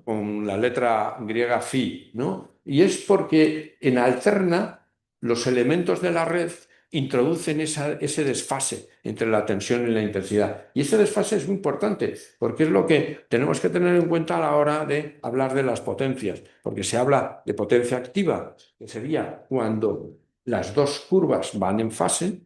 con la letra griega phi, ¿no? Y es porque en alterna los elementos de la red introducen ese desfase entre la tensión y la intensidad. Y ese desfase es muy importante porque es lo que tenemos que tener en cuenta a la hora de hablar de las potencias, porque se habla de potencia activa, que sería cuando las dos curvas van en fase,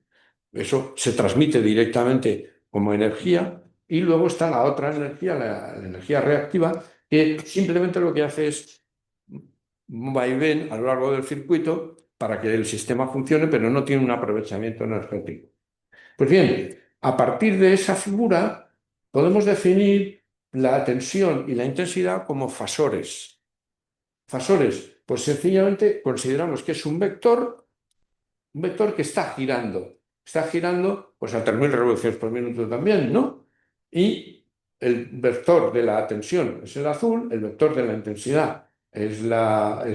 eso se transmite directamente como energía, y luego está la otra energía, la energía reactiva, que simplemente lo que hace es un vaivén a lo largo del circuito para que el sistema funcione, pero no tiene un aprovechamiento energético. Pues bien, a partir de esa figura podemos definir la tensión y la intensidad como fasores. Fasores, pues sencillamente consideramos que es un vector que está girando. Está girando pues a 3.000 revoluciones por minuto también, ¿no? Y el vector de la tensión es el azul, el vector de la intensidad es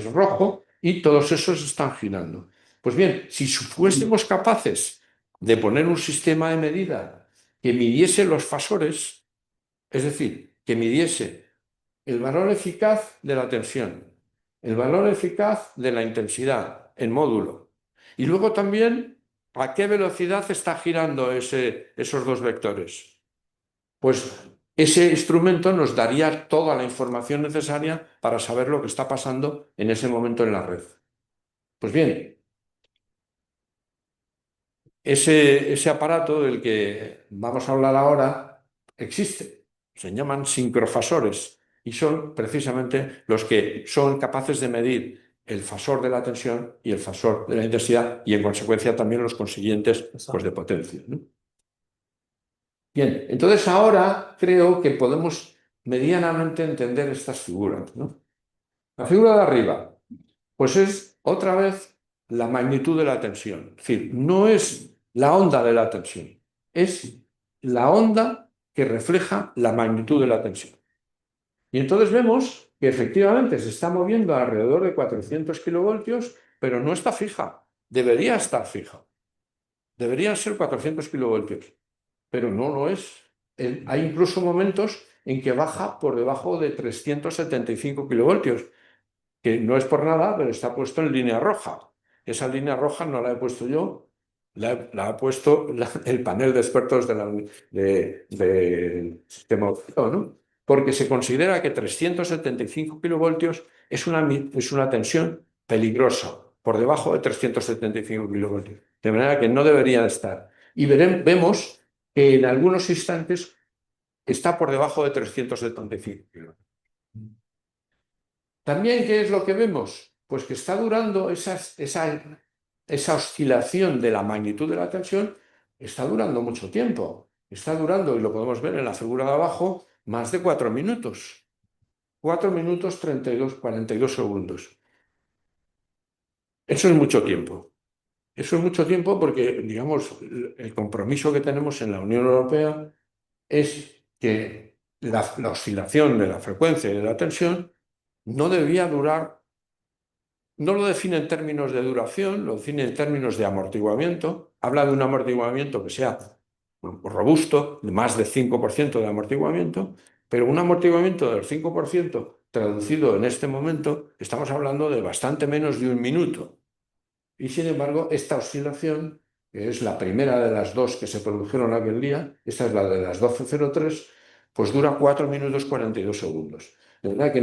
rojo, y todos esos están girando. Pues bien, si fuésemos capaces de poner un sistema de medida que midiese los fasores, es decir, que midiese el valor eficaz de la tensión, el valor eficaz de la intensidad en módulo, y luego también a qué velocidad está girando esos dos vectores, pues ese instrumento nos daría toda la información necesaria para saber lo que está pasando en ese momento en la red. Pues bien, ese aparato del que vamos a hablar ahora existe. Se llaman sincrofasores y son precisamente los que son capaces de medir el fasor de la tensión y el fasor de la intensidad y en consecuencia también los consiguientes pues, de potencia, ¿no? Bien, entonces ahora creo que podemos medianamente entender estas figuras, ¿no? La figura de arriba, pues es otra vez la magnitud de la tensión. Es decir, no es la onda de la tensión, es la onda que refleja la magnitud de la tensión. Y entonces vemos que efectivamente se está moviendo alrededor de 400 kilovoltios, pero no está fija. Debería estar fija. Deberían ser 400 kilovoltios, pero no lo es. Hay incluso momentos en que baja por debajo de 375 kilovoltios, que no es por nada, pero está puesto en línea roja. Esa línea roja no la he puesto yo, la ha puesto el panel de expertos del sistema operativo, ¿no? Porque se considera que 375 kilovoltios es una tensión peligrosa, por debajo de 375 kilovoltios. De manera que no debería estar. Y vemos que en algunos instantes está por debajo de 375 kilovoltios. También, ¿qué es lo que vemos? Pues que está durando esa oscilación de la magnitud de la tensión, está durando mucho tiempo. Está durando, y lo podemos ver en la figura de abajo, más de 4 minutos. 4 minutos 42 segundos. Eso es mucho tiempo. Eso es mucho tiempo porque, digamos, el compromiso que tenemos en la Unión Europea es que la oscilación de la frecuencia y de la tensión no debía durar. No lo define en términos de duración, lo define en términos de amortiguamiento. Habla de un amortiguamiento que sea robusto, de más de 5% de amortiguamiento, pero un amortiguamiento del 5% traducido en este momento, estamos hablando de bastante menos de un minuto. Y sin embargo, esta oscilación, que es la primera de las dos que se produjeron aquel día, esta es la de las 12:03, pues dura 4 minutos 42 segundos. De verdad que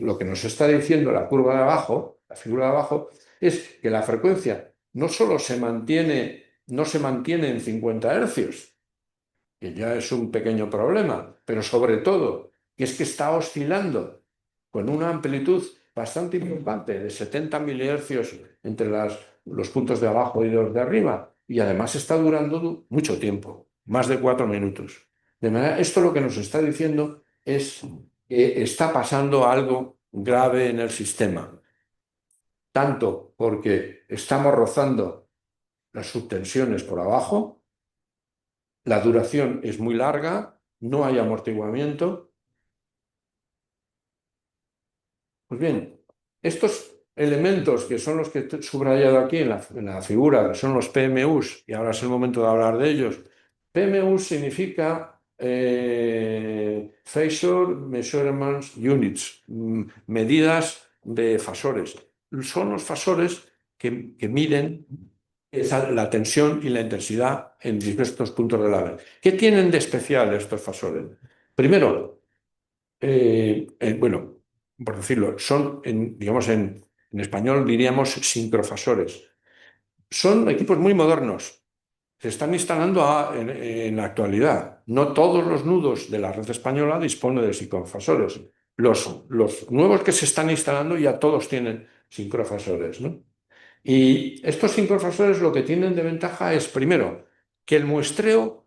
lo que nos está diciendo la curva de abajo, la figura de abajo, es que la frecuencia no solo no se mantiene en 50 hercios, que ya es un pequeño problema, pero sobre todo, que es que está oscilando con una amplitud bastante importante de 70 milihercios entre los puntos de abajo y los de arriba, y además está durando mucho tiempo, más de 4 minutos. De manera, esto lo que nos está diciendo es que está pasando algo grave en el sistema, tanto porque estamos rozando las subtensiones por abajo, la duración es muy larga, no hay amortiguamiento. Pues bien, estos elementos que son los que he subrayado aquí en la figura, que son los PMUs, y ahora es el momento de hablar de ellos. PMU significa Phasor Measurement Units, medidas de fasores. Son los fasores que miden la tensión y la intensidad en diversos puntos de la red. ¿Qué tienen de especial estos fasores? Primero, bueno, por decirlo, son, digamos, en español diríamos sincrofasores. Son equipos muy modernos. Se están instalando en la actualidad. No todos los nudos de la red española disponen de sincrofasores. Los nuevos que se están instalando ya todos tienen sincrofasores, ¿no? Y estos sincrofasores lo que tienen de ventaja es, primero, que el muestreo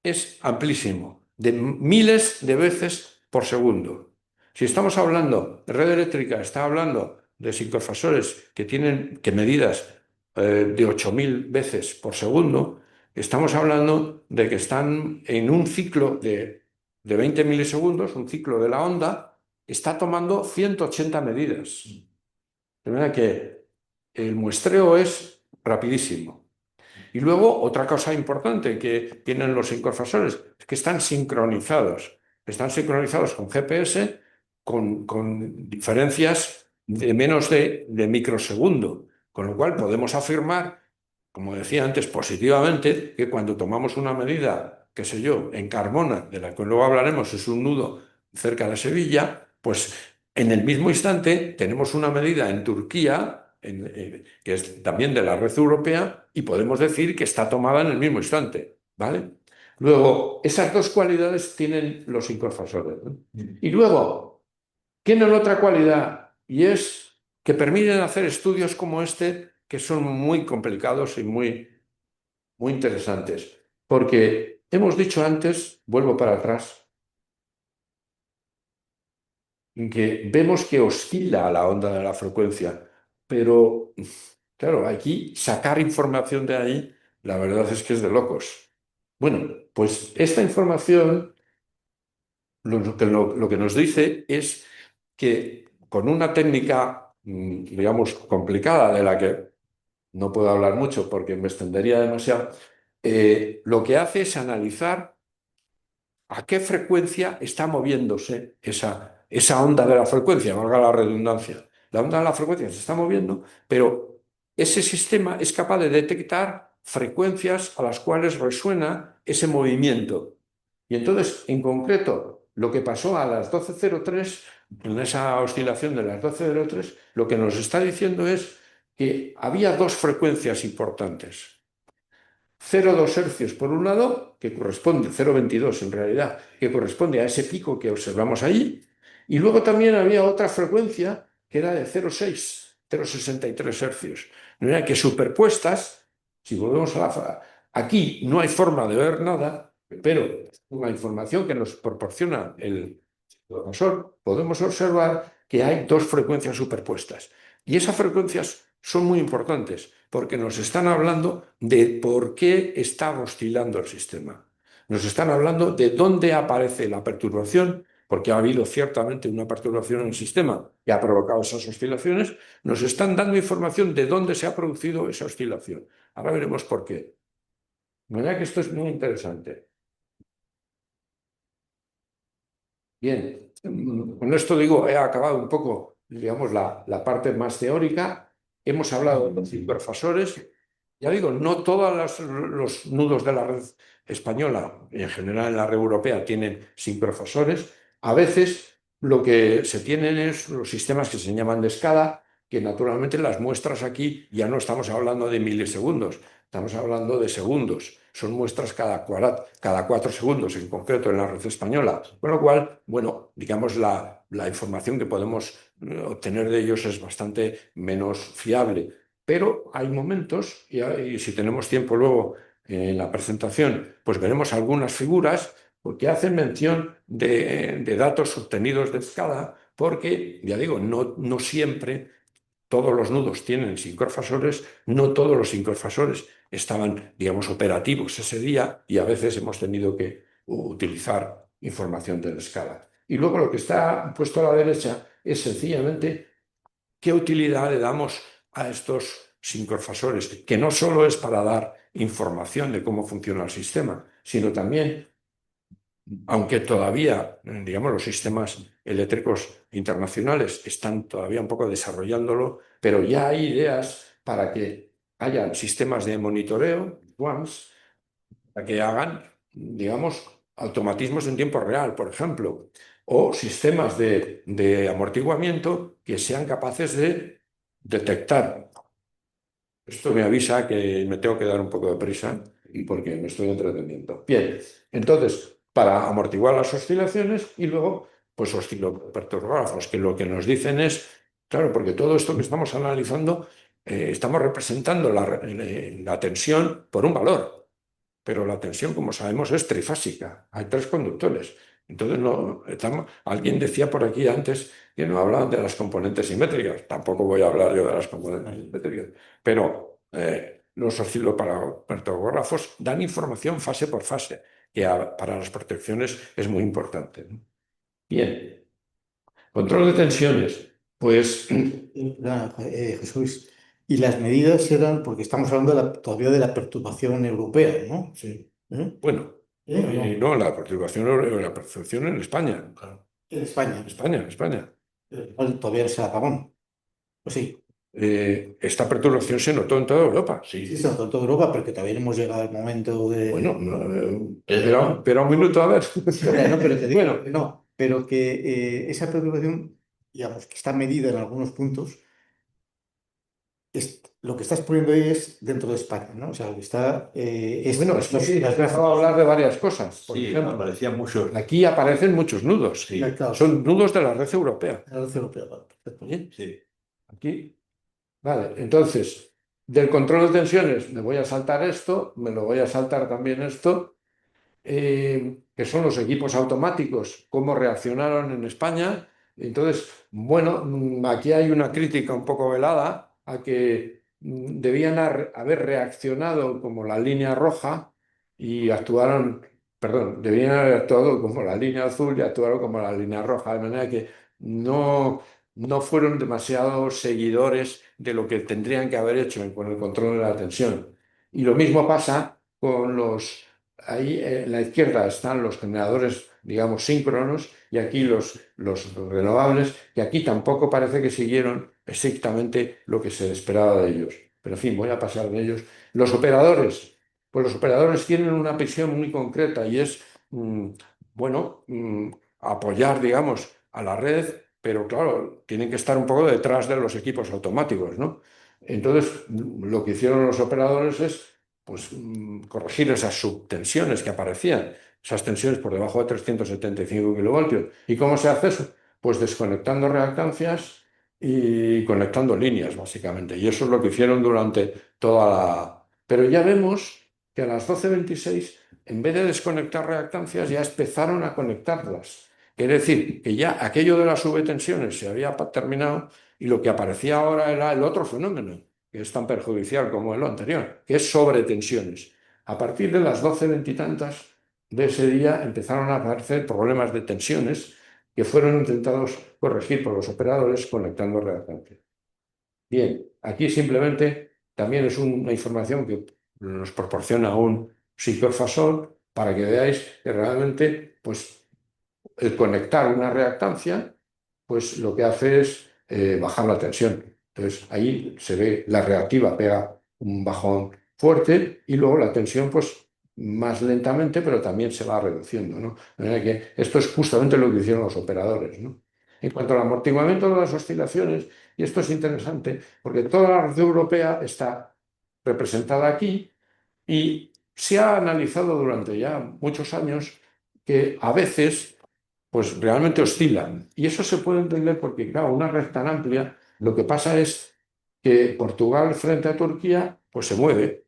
es amplísimo, de miles de veces por segundo. Si estamos hablando, red eléctrica está hablando de sincrofasores que tienen medidas de 8.000 veces por segundo, estamos hablando de que están en un ciclo de 20 milisegundos, un ciclo de la onda, está tomando 180 medidas. De manera que el muestreo es rapidísimo. Y luego, otra cosa importante que tienen los sincrofasores es que están sincronizados. Están sincronizados con GPS con diferencias de menos de microsegundo. Con lo cual podemos afirmar, como decía antes, positivamente, que cuando tomamos una medida, qué sé yo, en Carmona, de la que luego hablaremos, es un nudo cerca de Sevilla, pues en el mismo instante tenemos una medida en Turquía, que es también de la red europea, y podemos decir que está tomada en el mismo instante, ¿vale? Luego, esas dos cualidades tienen los sincrofasores, ¿no? Y luego, tienen otra cualidad, y es que permiten hacer estudios como este, que son muy complicados y muy, muy interesantes. Porque hemos dicho antes, vuelvo para atrás, que vemos que oscila la onda de la frecuencia, pero claro, aquí sacar información de ahí, la verdad es que es de locos. Bueno, pues esta información lo que nos dice es que con una técnica, digamos, complicada, de la que no puedo hablar mucho porque me extendería demasiado, lo que hace es analizar a qué frecuencia está moviéndose esa onda de la frecuencia, valga la redundancia. La onda de la frecuencia se está moviendo, pero ese sistema es capaz de detectar frecuencias a las cuales resuena ese movimiento. Y entonces, en concreto, lo que pasó a las 12:03, en esa oscilación de las 12:03, lo que nos está diciendo es que había dos frecuencias importantes. 0,2 hercios por un lado, que corresponde, 0,22 en realidad, que corresponde a ese pico que observamos allí, y luego también había otra frecuencia que era de 0,6, 0,63 hercios. De manera que superpuestas, si volvemos aquí no hay forma de ver nada, pero con la información que nos proporciona el profesor, podemos observar que hay dos frecuencias superpuestas. Y esas frecuencias son muy importantes porque nos están hablando de por qué está oscilando el sistema. Nos están hablando de dónde aparece la perturbación, porque ha habido ciertamente una perturbación en el sistema que ha provocado esas oscilaciones. Nos están dando información de dónde se ha producido esa oscilación. Ahora veremos por qué. De manera que esto es muy interesante. Bien, con esto digo, he acabado un poco, digamos, la parte más teórica. Hemos hablado de los hiperfasores. Ya digo, no todos los nudos de la red española, y en general en la red europea, tienen sincrofasores. A veces lo que se tienen es los sistemas que se llaman de escala, que naturalmente las muestras aquí ya no estamos hablando de milisegundos, estamos hablando de segundos. Son muestras cada 4 segundos, en concreto en la red española. Con lo cual, bueno, digamos, la información que podemos obtener de ellos es bastante menos fiable. Pero hay momentos, y si tenemos tiempo luego en la presentación, pues veremos algunas figuras porque hacen mención de datos obtenidos de escala, porque, ya digo, no siempre todos los nudos tienen sincrofasores, no todos los sincrofasores estaban, digamos, operativos ese día y a veces hemos tenido que utilizar información de escala. Y luego lo que está puesto a la derecha es sencillamente qué utilidad le damos a estos sincrofasores, que no solo es para dar información de cómo funciona el sistema, sino también, aunque todavía, digamos, los sistemas eléctricos internacionales están todavía un poco desarrollándolo, pero ya hay ideas para que haya sistemas de monitoreo, ones, para que hagan, digamos, automatismos en tiempo real, por ejemplo, o sistemas de amortiguamiento que sean capaces de detectar. Esto me avisa que me tengo que dar un poco de prisa y porque me estoy entreteniendo. Bien, entonces, para amortiguar las oscilaciones y luego, pues osciloperturbógrafos, que lo que nos dicen es, claro, porque todo esto que estamos analizando, estamos representando la tensión por un valor, pero la tensión, como sabemos, es trifásica, hay tres conductores. Entonces, alguien decía por aquí antes que no hablaban de las componentes simétricas. Tampoco voy a hablar yo de las componentes simétricas, pero los osciloperturbógrafos dan información fase por fase, que para las protecciones es muy importante, ¿no? Bien, control de tensiones. Pues
Jesús, y las medidas eran, porque estamos hablando todavía de la perturbación europea, ¿no?
sí.
¿Eh? ¿O no?
No, la perturbación en España. Claro.
En España.
España.
Todavía es el apagón. Pues sí.
Esta perturbación se notó en toda Europa, sí.
Sí, se notó en toda Europa, porque todavía no hemos llegado al momento de.
Bueno, espera un minuto a ver.
No, pero te digo,
Bueno,
no, pero que esa perturbación, digamos, que está medida en algunos puntos, lo que estás poniendo ahí es dentro de España, ¿no? O sea, lo que está.
bueno, esto sí, has dejado hablar de varias cosas. Por
Sí,
ejemplo,
aparecían muchos.
aquí aparecen muchos nudos, sí.
Claro.
Son nudos de la red europea.
La red europea, vale, perfecto.
¿Sí?
Sí.
Aquí. Vale, entonces, del control de tensiones me voy a saltar esto, me lo voy a saltar también esto, que son los equipos automáticos, cómo reaccionaron en España. Entonces, bueno, aquí hay una crítica un poco velada a que debían haber reaccionado como la línea roja y actuaron perdón, deberían haber actuado como la línea azul y actuaron como la línea roja, de manera que no, no fueron demasiados seguidores de lo que tendrían que haber hecho con el control de la tensión. Y lo mismo pasa con los... Ahí en la izquierda están los generadores, digamos, síncronos y aquí los renovables, que aquí tampoco parece que siguieron estrictamente lo que se esperaba de ellos. Pero en fin, voy a pasar de ellos. Los operadores. Pues los operadores tienen una visión muy concreta y es, mm, bueno, apoyar, digamos, a la red, pero claro, tienen que estar un poco detrás de los equipos automáticos, ¿no? Entonces, lo que hicieron los operadores es, pues, corregir esas subtensiones que aparecían, esas tensiones por debajo de 375 kilovoltios. ¿Y cómo se hace eso? Pues desconectando reactancias y conectando líneas, básicamente. Y eso es lo que hicieron durante toda la... Pero ya vemos que a las 12:26, en vez de desconectar reactancias, ya empezaron a conectarlas. Quiere decir que ya aquello de las subtensiones se había terminado y lo que aparecía ahora era el otro fenómeno, que es tan perjudicial como el anterior, que es sobretensiones. A partir de las 12:20 y tantas de ese día empezaron a aparecer problemas de tensiones que fueron intentados corregir por los operadores conectando reactancias. Bien, aquí simplemente también es una información que nos proporciona un psicofasor para que veáis que realmente, pues, el conectar una reactancia, pues lo que hace es bajar la tensión. Entonces, ahí se ve la reactiva pega un bajón fuerte y luego la tensión, pues, más lentamente, pero también se va reduciendo, ¿no? De manera que esto es justamente lo que hicieron los operadores, ¿no? En cuanto al amortiguamiento de las oscilaciones, y esto es interesante, porque toda la red europea está representada aquí y se ha analizado durante ya muchos años que a veces pues realmente oscilan. Y eso se puede entender porque, claro, una red tan amplia, lo que pasa es que Portugal frente a Turquía, pues se mueve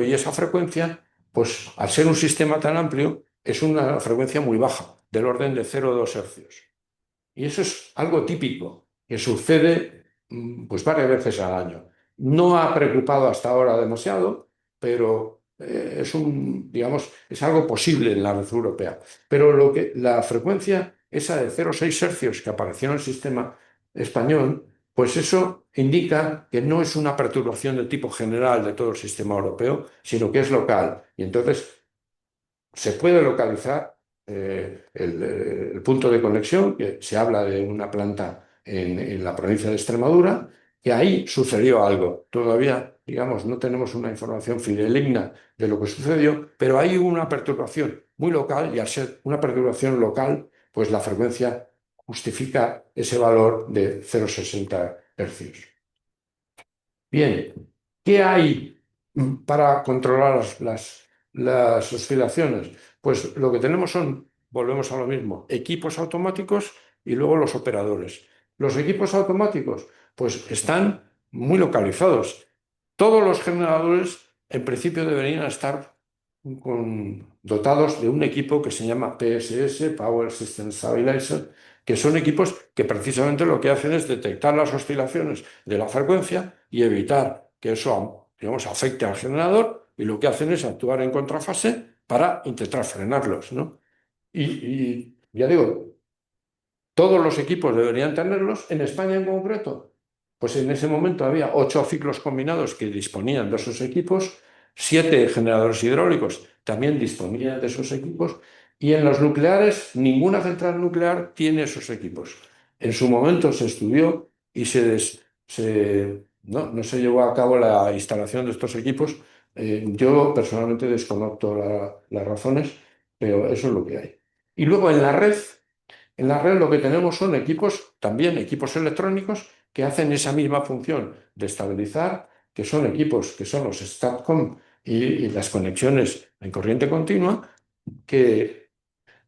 y esa frecuencia, pues al ser un sistema tan amplio, es una frecuencia muy baja, del orden de 0,2 hercios. Y eso es algo típico que sucede pues varias veces al año. No ha preocupado hasta ahora demasiado, pero digamos, es algo posible en la red europea. Pero la frecuencia esa de 0,6 hercios que apareció en el sistema español, pues eso indica que no es una perturbación de tipo general de todo el sistema europeo, sino que es local. Y entonces se puede localizar el punto de conexión, que se habla de una planta en la provincia de Extremadura, que ahí sucedió algo. Todavía, digamos, no tenemos una información fidedigna de lo que sucedió, pero hay una perturbación muy local y al ser una perturbación local, pues la frecuencia justifica ese valor de 0,60 hercios. Bien, ¿qué hay para controlar las oscilaciones? Pues lo que tenemos son, volvemos a lo mismo, equipos automáticos y luego los operadores. Los equipos automáticos, pues están muy localizados. Todos los generadores, en principio, deberían estar dotados de un equipo que se llama PSS, Power System Stabilizer, que son equipos que precisamente lo que hacen es detectar las oscilaciones de la frecuencia y evitar que eso, digamos, afecte al generador, y lo que hacen es actuar en contrafase para intentar frenarlos, ¿no? Y ya digo, todos los equipos deberían tenerlos. En España en concreto, pues en ese momento había 8 ciclos combinados que disponían de esos equipos, 7 generadores hidráulicos también disponían de esos equipos, y en los nucleares ninguna central nuclear tiene esos equipos. En su momento se estudió y no se llevó a cabo la instalación de estos equipos. Yo personalmente desconozco las razones, pero eso es lo que hay. Y luego en la red lo que tenemos son equipos, también equipos electrónicos, que hacen esa misma función de estabilizar, que son equipos que son los STATCOM y las conexiones en corriente continua, que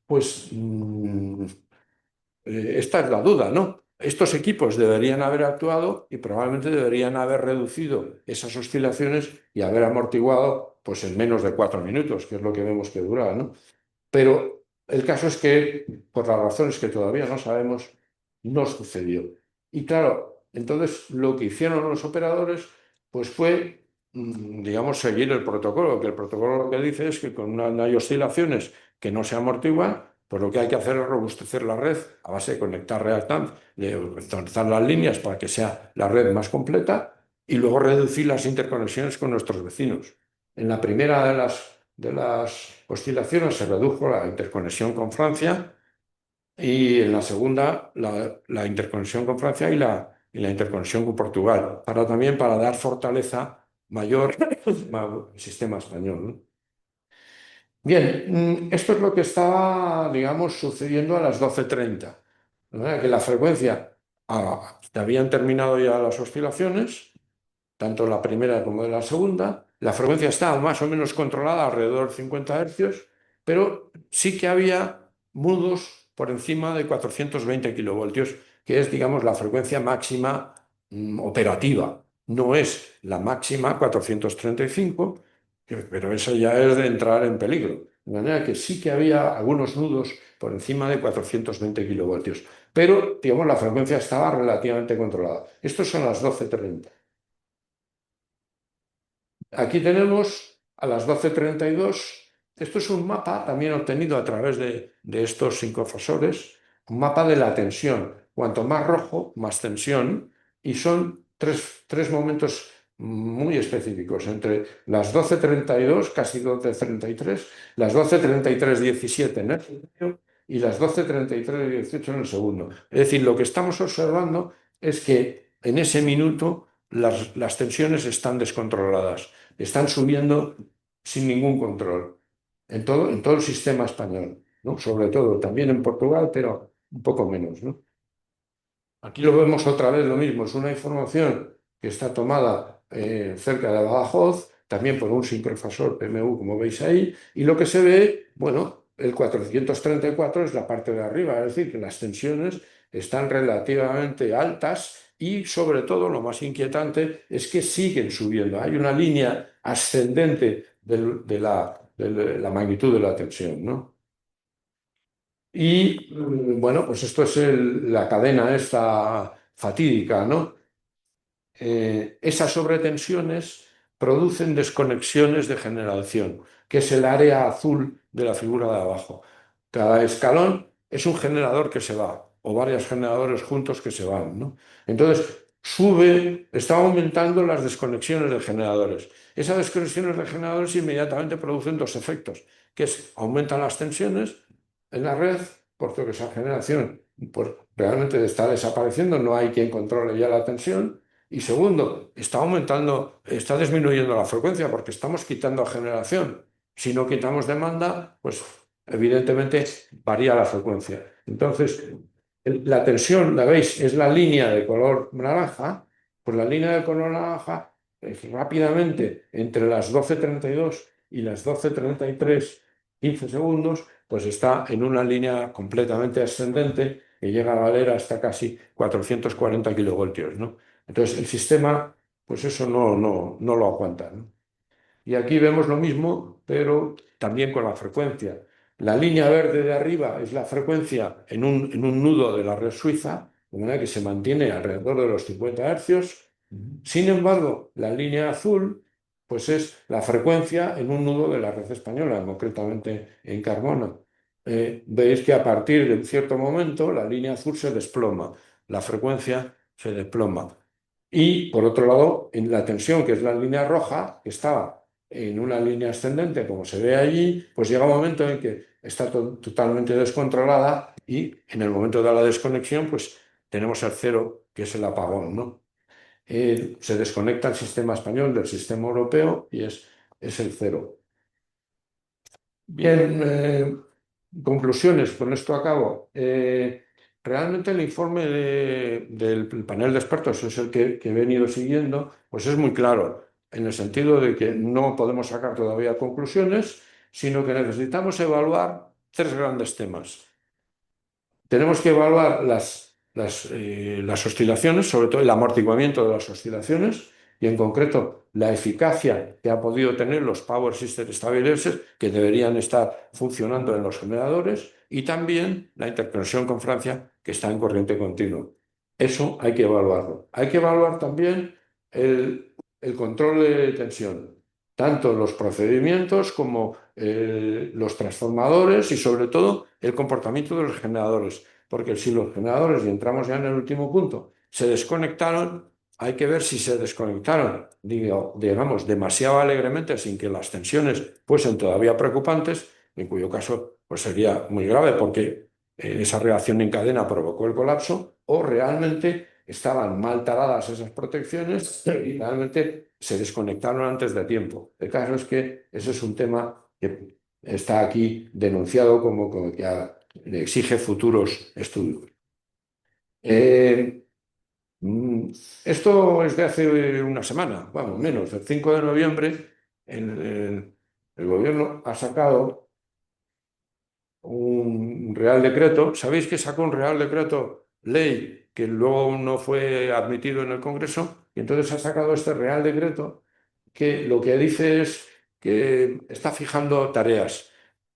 pues esta es la duda, ¿no? Estos equipos deberían haber actuado y probablemente deberían haber reducido esas oscilaciones y haber amortiguado pues en menos de 4 minutos, que es lo que vemos que dura, ¿no? Pero el caso es que, por las razones que todavía no sabemos, no sucedió. Y claro, entonces lo que hicieron los operadores, pues fue, digamos, seguir el protocolo, que el protocolo lo que dice es que cuando hay oscilaciones que no se amortigua, pues lo que hay que hacer es robustecer la red a base de conectar reactantes, de actualizar las líneas para que sea la red más completa y luego reducir las interconexiones con nuestros vecinos. En la primera de las oscilaciones se redujo la interconexión con Francia y en la segunda la interconexión con Francia y la interconexión con Portugal, también para dar fortaleza mayor al sistema español, ¿no? Bien, esto es lo que estaba, digamos, sucediendo a las 12:30. De manera que la frecuencia, habían terminado ya las oscilaciones, tanto la primera como de la segunda. La frecuencia estaba más o menos controlada, alrededor de 50 hercios, pero sí que había mudos por encima de 420 kilovoltios, que es, digamos, la frecuencia máxima operativa. No es la máxima 435, pero eso ya es de entrar en peligro. De manera que sí que había algunos nudos por encima de 420 kilovoltios, pero, digamos, la frecuencia estaba relativamente controlada. Estos son las 12:30. Aquí tenemos a las 12:32. Esto es un mapa también obtenido a través de estos sincrofasores, un mapa de la tensión. Cuanto más rojo, más tensión, y son tres momentos muy específicos, entre las 12:32, casi 12:33, las 12:33:17 en el primero y las 12:33:18 en el segundo. Es decir, lo que estamos observando es que en ese minuto las tensiones están descontroladas, están subiendo sin ningún control en todo el sistema español, ¿no? Sobre todo, también en Portugal, pero un poco menos, ¿no? Aquí lo vemos otra vez lo mismo, es una información que está tomada cerca de Badajoz, también por un sincrofasor PMU, como veis ahí, y lo que se ve, bueno, el 434 es la parte de arriba, es decir, que las tensiones están relativamente altas y sobre todo lo más inquietante es que siguen subiendo. Hay una línea ascendente de la magnitud de la tensión, ¿no? Y bueno, pues esto es la cadena esta fatídica, ¿no? Esas sobretensiones producen desconexiones de generación, que es el área azul de la figura de abajo. Cada escalón es un generador que se va, o varios generadores juntos que se van, ¿no? Entonces, está aumentando las desconexiones de generadores. Esas desconexiones de generadores inmediatamente producen dos efectos, que es aumentan las tensiones en la red, puesto que esa generación pues, realmente está desapareciendo, no hay quien controle ya la tensión. Y segundo, está disminuyendo la frecuencia porque estamos quitando generación. Si no quitamos demanda, pues evidentemente varía la frecuencia. Entonces, la tensión, la veis, es la línea de color naranja. Pues la línea de color naranja, rápidamente, entre las 12:32 y las 12:33, 15 segundos, pues está en una línea completamente ascendente que llega a valer hasta casi 440 kilovoltios, ¿no? Entonces, el sistema, pues eso no lo aguanta, ¿no? Y aquí vemos lo mismo, pero también con la frecuencia. La línea verde de arriba es la frecuencia en un nudo de la red suiza, de manera que se mantiene alrededor de los 50 hercios. Sin embargo, la línea azul, pues es la frecuencia en un nudo de la red española, concretamente en Carmona. Veis que a partir de un cierto momento la línea azul se desploma, la frecuencia se desploma. Y por otro lado, en la tensión, que es la línea roja, que estaba en una línea ascendente, como se ve allí, pues llega un momento en que está totalmente descontrolada y en el momento de la desconexión, pues tenemos el cero, que es el apagón, ¿no? Se desconecta el sistema español del sistema europeo y es el cero. Bien, conclusiones, con esto acabo. Realmente el informe del panel de expertos es el que he venido siguiendo, pues es muy claro, en el sentido de que no podemos sacar todavía conclusiones, sino que necesitamos evaluar tres grandes temas. Tenemos que evaluar las oscilaciones, sobre todo el amortiguamiento de las oscilaciones, y en concreto la eficacia que ha podido tener los Power System Stabilizers que deberían estar funcionando en los generadores, y también la interconexión con Francia que está en corriente continua. Eso hay que evaluarlo. Hay que evaluar también el control de tensión, tanto los procedimientos como los transformadores y sobre todo el comportamiento de los generadores. Porque si los generadores, y entramos ya en el último punto, se desconectaron, hay que ver si se desconectaron, digamos, demasiado alegremente sin que las tensiones fuesen todavía preocupantes, en cuyo caso pues sería muy grave porque esa reacción en cadena provocó el colapso, o realmente estaban mal taradas esas protecciones y realmente se desconectaron antes de tiempo. El caso es que ese es un tema que está aquí denunciado como que exige futuros estudios. Eh, Esto es de hace una semana, vamos, menos, el 5 de noviembre, el gobierno ha sacado un Real Decreto. ¿Sabéis que sacó un Real Decreto ley que luego no fue admitido en el Congreso? Y entonces ha sacado este Real Decreto que lo que dice es que está fijando tareas.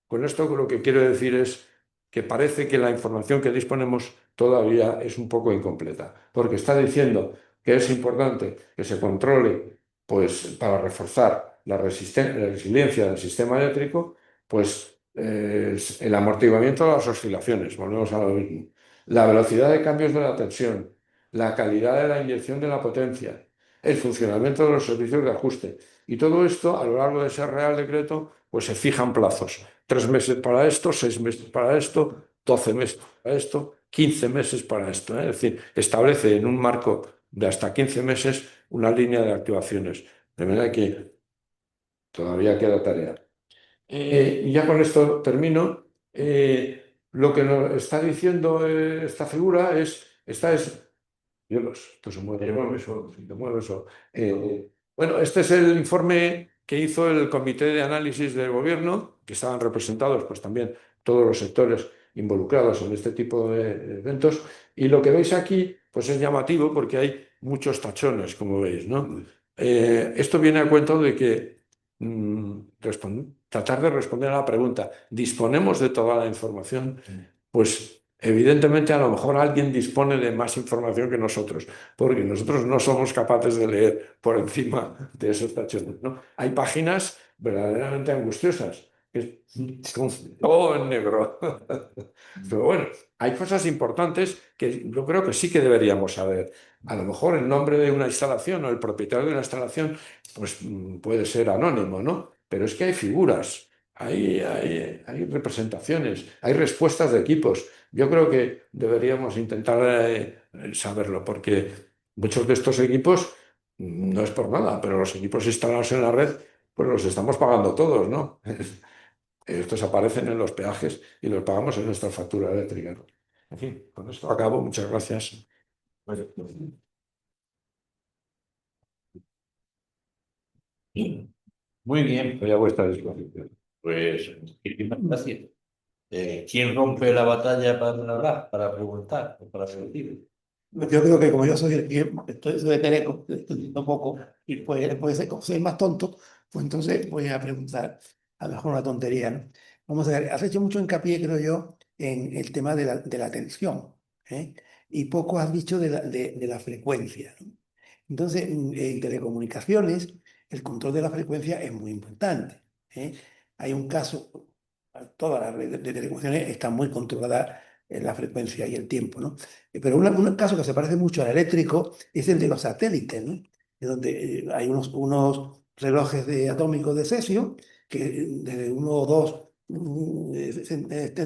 Con esto lo que quiero decir es que parece que la información que disponemos todavía es un poco incompleta, porque está diciendo que es importante que se controle, pues para reforzar la resiliencia del sistema eléctrico, pues el amortiguamiento de las oscilaciones, volvemos a lo mismo, la velocidad de cambios de la tensión, la calidad de la inyección de la potencia, el funcionamiento de los servicios de ajuste. Y todo esto, a lo largo de ese Real Decreto, pues se fijan plazos. 3 meses para esto, 6 meses para esto, 12 meses para esto, 15 meses para esto. Es decir, establece en un marco de hasta 15 meses una línea de actuaciones. De manera que todavía queda tarea. Y ya con esto termino. Lo que nos está diciendo esta figura esto se mueve solo, se mueve solo. Bueno, este es el informe que hizo el Comité de Análisis del Gobierno, que estaban representados pues también todos los sectores involucrados en este tipo de eventos. Y lo que veis aquí pues es llamativo porque hay muchos tachones, como veis, ¿no? Esto viene a cuento de que tratar de responder a la pregunta, ¿disponemos de toda la información? Pues evidentemente a lo mejor alguien dispone de más información que nosotros, porque nosotros no somos capaces de leer por encima de esos tachones, ¿no? Hay páginas verdaderamente angustiosas, que es con todo en negro. Pero bueno, hay cosas importantes que yo creo que sí que deberíamos saber. A lo mejor el nombre de una instalación o el propietario de una instalación pues puede ser anónimo, ¿no? Pero es que hay figuras, hay representaciones, hay respuestas de equipos. Yo creo que deberíamos intentar saberlo, porque muchos de estos equipos, no es por nada, pero los equipos instalados en la red, pues los estamos pagando todos, ¿no? Estos aparecen en los peajes y los pagamos en nuestra factura eléctrica, ¿no? En fin, con esto acabo. Muchas gracias.
Muy bien,
Estoy a vuestra disposición.
pues muchísimas gracias. ¿Quién rompe la batalla para hablar, para preguntar o para debatir?
Yo creo que como yo soy el que soy de Teleco, estoy un poco, y puede ser, como soy más tonto, pues entonces voy a preguntar a lo mejor una tontería, ¿no? Vamos a ver, has hecho mucho hincapié, creo yo, en el tema de la tensión, ¿eh? Y poco has dicho de la frecuencia, ¿no? Entonces, en telecomunicaciones, el control de la frecuencia es muy importante, ¿eh? Hay un caso, todas las redes de telecomunicaciones están muy controladas en la frecuencia y el tiempo, ¿no? Pero un caso que se parece mucho al eléctrico es el de los satélites, ¿no? Es donde hay unos relojes atómicos de cesio que desde uno o dos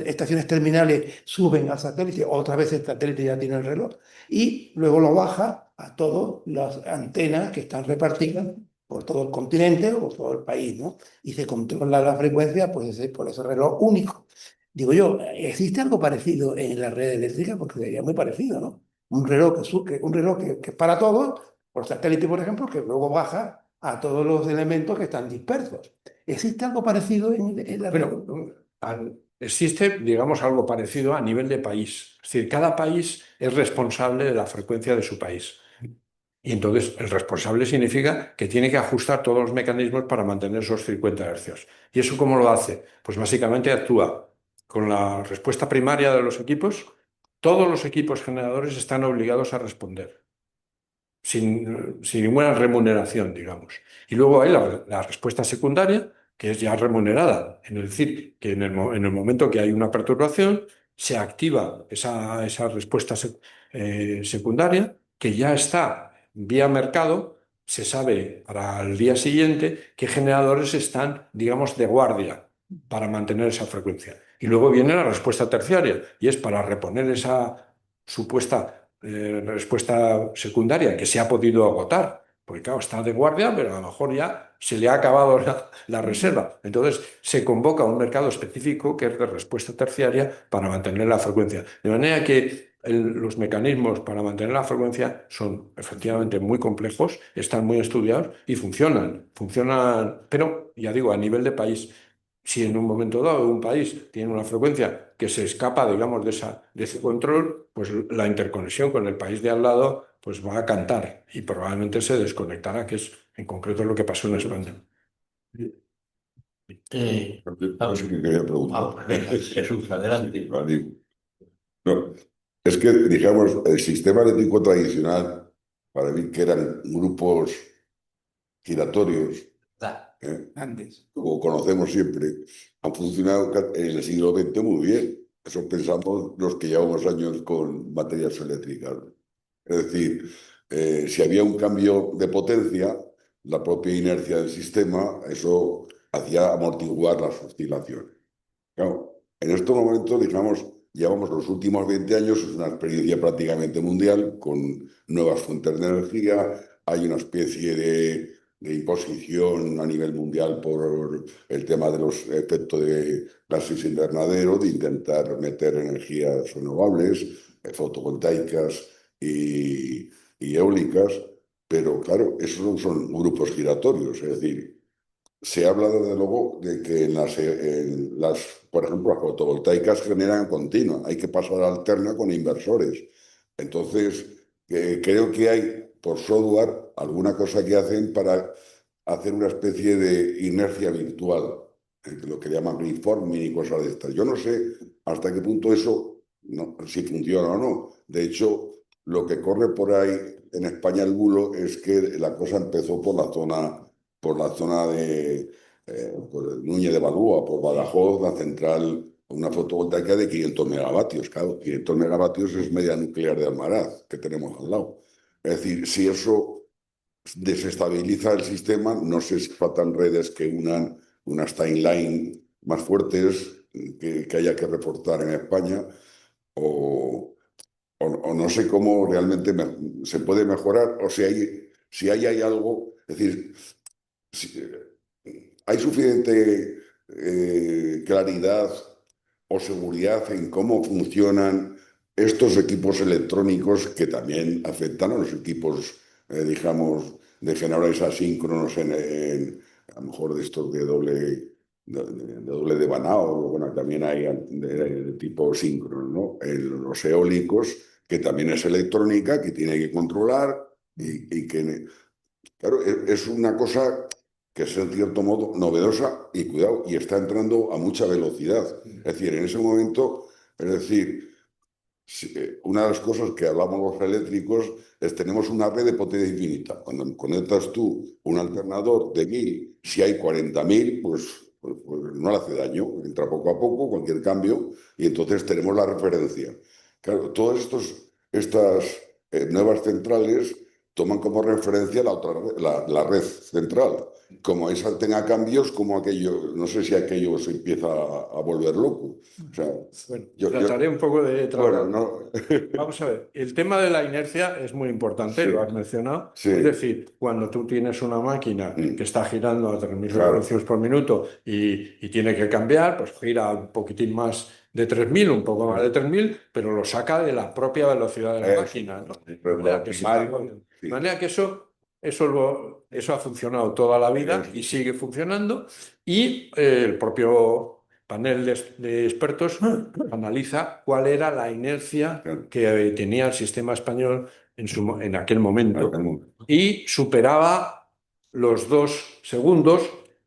estaciones terminales suben al satélite, otra vez el satélite ya tiene el reloj, y luego lo baja a todas las antenas que están repartidas por todo el continente o por todo el país, ¿no? Y se controla la frecuencia pues, por ese reloj único. Digo yo, ¿existe algo parecido en la red eléctrica? Porque sería muy parecido, ¿no? Un reloj que es para todos, por satélite, por ejemplo, que luego baja a todos los elementos que están dispersos. ¿Existe algo parecido en la red?
Pero existe, digamos, algo parecido a nivel de país. Es decir, cada país es responsable de la frecuencia de su país. Y entonces el responsable significa que tiene que ajustar todos los mecanismos para mantener esos 50 hercios. ¿Y eso cómo lo hace? Pues básicamente actúa con la respuesta primaria de los equipos. Todos los equipos generadores están obligados a responder. sin ninguna remuneración, digamos. Y luego hay la respuesta secundaria, que es ya remunerada, es decir, que en el momento que hay una perturbación, se activa esa respuesta secundaria, que ya está vía mercado, se sabe para el día siguiente qué generadores están, digamos, de guardia para mantener esa frecuencia. Y luego viene la respuesta terciaria, y es para reponer esa supuesta respuesta secundaria que se ha podido agotar, porque claro, está de guardia, pero a lo mejor ya se le ha acabado la reserva. Entonces se convoca un mercado específico que es de respuesta terciaria para mantener la frecuencia. De manera que los mecanismos para mantener la frecuencia son efectivamente muy complejos, están muy estudiados y funcionan, pero ya digo, a nivel de país. Si en un momento dado un país tiene una frecuencia que se escapa, digamos, de ese control, pues la interconexión con el país de al lado pues va a cantar y probablemente se desconectará, que es en concreto lo que pasó en España.
No sé qué quería preguntar.
Vamos, venga, Jesús, adelante.
Vale. No, es que, digamos, el sistema eléctrico tradicional, para mí, que eran grupos giratorios,
Da.
Antes.
como conocemos siempre, han funcionado en el siglo XX muy bien. Eso pensamos los que llevamos años con baterías eléctricas. Es decir, si había un cambio de potencia, la propia inercia del sistema, eso hacía amortiguar las oscilaciones. Claro, en estos momentos, digamos, llevamos los últimos 20 años, es una experiencia prácticamente mundial, con nuevas fuentes de energía, hay una especie de imposición a nivel mundial por el tema de los efectos de gases invernadero, de intentar meter energías renovables, fotovoltaicas y eólicas, pero claro, esos no son grupos giratorios, es decir, se habla desde luego de que por ejemplo, las fotovoltaicas generan continua, hay que pasar a alterna con inversores. Entonces, creo que hay por software alguna cosa que hacen para hacer una especie de inercia virtual, lo que llaman reforming y cosas de estas. Yo no sé hasta qué punto eso, si funciona o no. De hecho, lo que corre por ahí en España el bulo es que la cosa empezó por la zona de por Núñez de Balúa, por Badajoz, la central, una fotovoltaica de 500 megavatios. Claro, 500 megavatios es media nuclear de Almaraz, que tenemos al lado. Es decir, si eso desestabiliza el sistema, no sé si faltan redes que unan unas timeline más fuertes que haya que reportar en España, o no sé cómo realmente se puede mejorar, o si hay algo, es decir, hay suficiente claridad o seguridad en cómo funcionan estos equipos electrónicos que también afectan a los equipos, digamos, de generadores asíncronos a lo mejor de estos de doble devanado, bueno, también hay de tipo síncrono, ¿no? Los eólicos, que también es electrónica, que tiene que controlar y que, claro, es una cosa que es en cierto modo novedosa y cuidado, y está entrando a mucha velocidad. Es decir, en ese momento, es decir, una de las cosas que hablamos los eléctricos es tenemos una red de potencia infinita. Cuando conectas tú un alternador de 1000, si hay 40.000, pues no le hace daño, entra poco a poco, cualquier cambio, y entonces tenemos la referencia. Claro, todas estas nuevas centrales toman como referencia la red central. Como esa tenga cambios, como aquello, no sé si aquello se empieza a volver loco. O sea,
Bueno, trataré un poco de
bueno,
tratar.
no.
Vamos a ver, el tema de la inercia es muy importante,
Sí.
lo has mencionado.
Sí.
Es decir, cuando tú tienes una máquina que está girando a 3.000
Claro.
revoluciones por minuto y tiene que cambiar, pues gira un poquitín más de 3.000, un poco más de 3.000, pero lo saca de la propia velocidad de la máquina, ¿no?
Pero
De manera que
sí.
de manera que eso ha funcionado toda la vida y sigue funcionando. Y el propio panel de expertos analiza cuál era la inercia que tenía el sistema español en aquel momento. Y superaba los 2 segundos,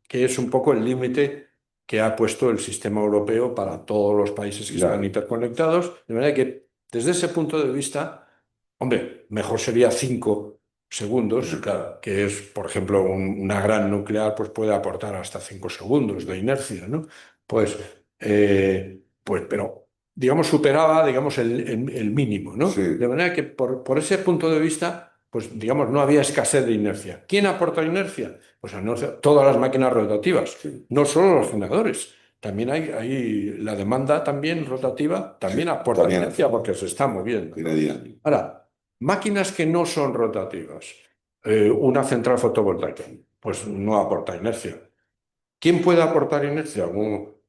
que es un poco el límite que ha puesto el sistema europeo para todos los países que están interconectados. De manera que, desde ese punto de vista, hombre, mejor sería 5 segundos, que es, por ejemplo, una gran nuclear, pues puede aportar hasta 5 segundos de inercia, ¿no? Pues, pero, digamos, superaba, digamos, el mínimo, ¿no?
Sí.
De manera que, por ese punto de vista, pues, digamos, no había escasez de inercia. ¿Quién aporta inercia? Pues todas las máquinas rotativas, no solo los generadores. También hay la demanda también rotativa, también aporta
también.
inercia porque se está moviendo, ¿no? Ahora, máquinas que no son rotativas, una central fotovoltaica, pues no aporta inercia. ¿Quién puede aportar inercia?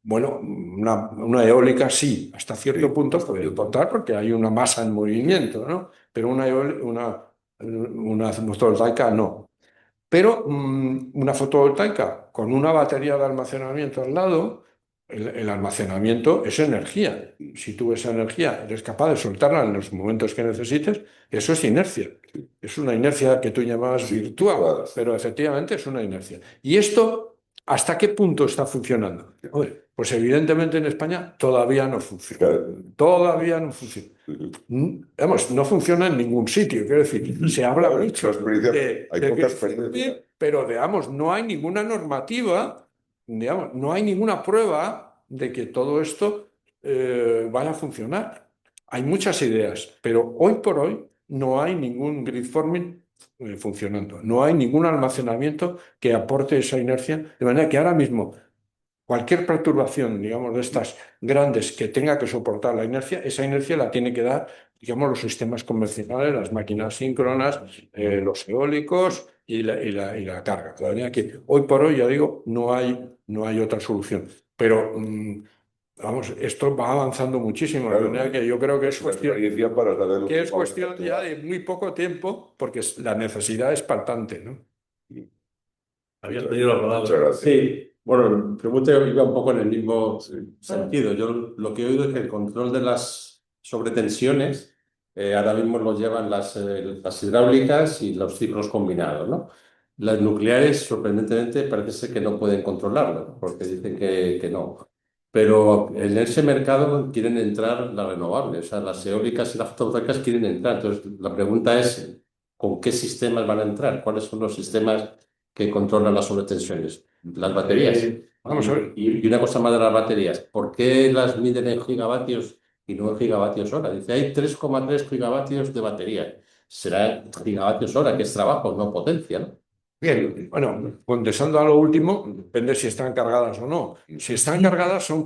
Bueno, una eólica sí, hasta cierto punto puede aportar porque hay una masa en movimiento, ¿no? Pero una fotovoltaica no. Pero una fotovoltaica con una batería de almacenamiento al lado, el almacenamiento es energía. Si tú esa energía eres capaz de soltarla en los momentos que necesites, eso es inercia. Es una inercia que tú llamabas virtual, pero efectivamente es una inercia. ¿Y esto hasta qué punto está funcionando? Pues evidentemente en España todavía no funciona. Todavía no funciona. Vamos, no funciona en ningún sitio, quiero decir, se habla mucho
hay pocas experiencias.
pero digamos, no hay ninguna normativa, digamos, no hay ninguna prueba de que todo esto vaya a funcionar. Hay muchas ideas, pero hoy por hoy no hay ningún grid forming funcionando, no hay ningún almacenamiento que aporte esa inercia, de manera que ahora mismo cualquier perturbación, digamos, de estas grandes que tenga que soportar la inercia, esa inercia la tiene que dar, digamos, los sistemas convencionales, las máquinas síncronas, los eólicos y la carga. De manera que hoy por hoy, ya digo, no hay otra solución. Pero, vamos, esto va avanzando muchísimo. De manera que yo creo que es cuestión ya de muy poco tiempo, porque la necesidad es patente, ¿no?
Habías pedido la palabra.
Muchas gracias.
Sí, bueno, mi pregunta iba un poco en el mismo sentido. Yo lo que he oído es que el control de las sobretensiones ahora mismo lo llevan las hidráulicas y los ciclos combinados, ¿no? Las nucleares, sorprendentemente, parece ser que no pueden controlarlo, ¿no? Porque dicen que no. Pero en ese mercado quieren entrar las renovables, o sea, las eólicas y las fotovoltaicas quieren entrar. Entonces, la pregunta es, ¿con qué sistemas van a entrar? ¿Cuáles son los sistemas que controlan las sobretensiones? Las baterías.
Vamos a ver.
Y una cosa más de las baterías. ¿Por qué las miden en gigavatios y no en gigavatios hora? Dice, hay 3,3 gigavatios de batería. Será gigavatios hora, que es trabajo, no potencia, ¿no?
Bien, bueno, contestando a lo último, depende si están cargadas o no. Si están cargadas son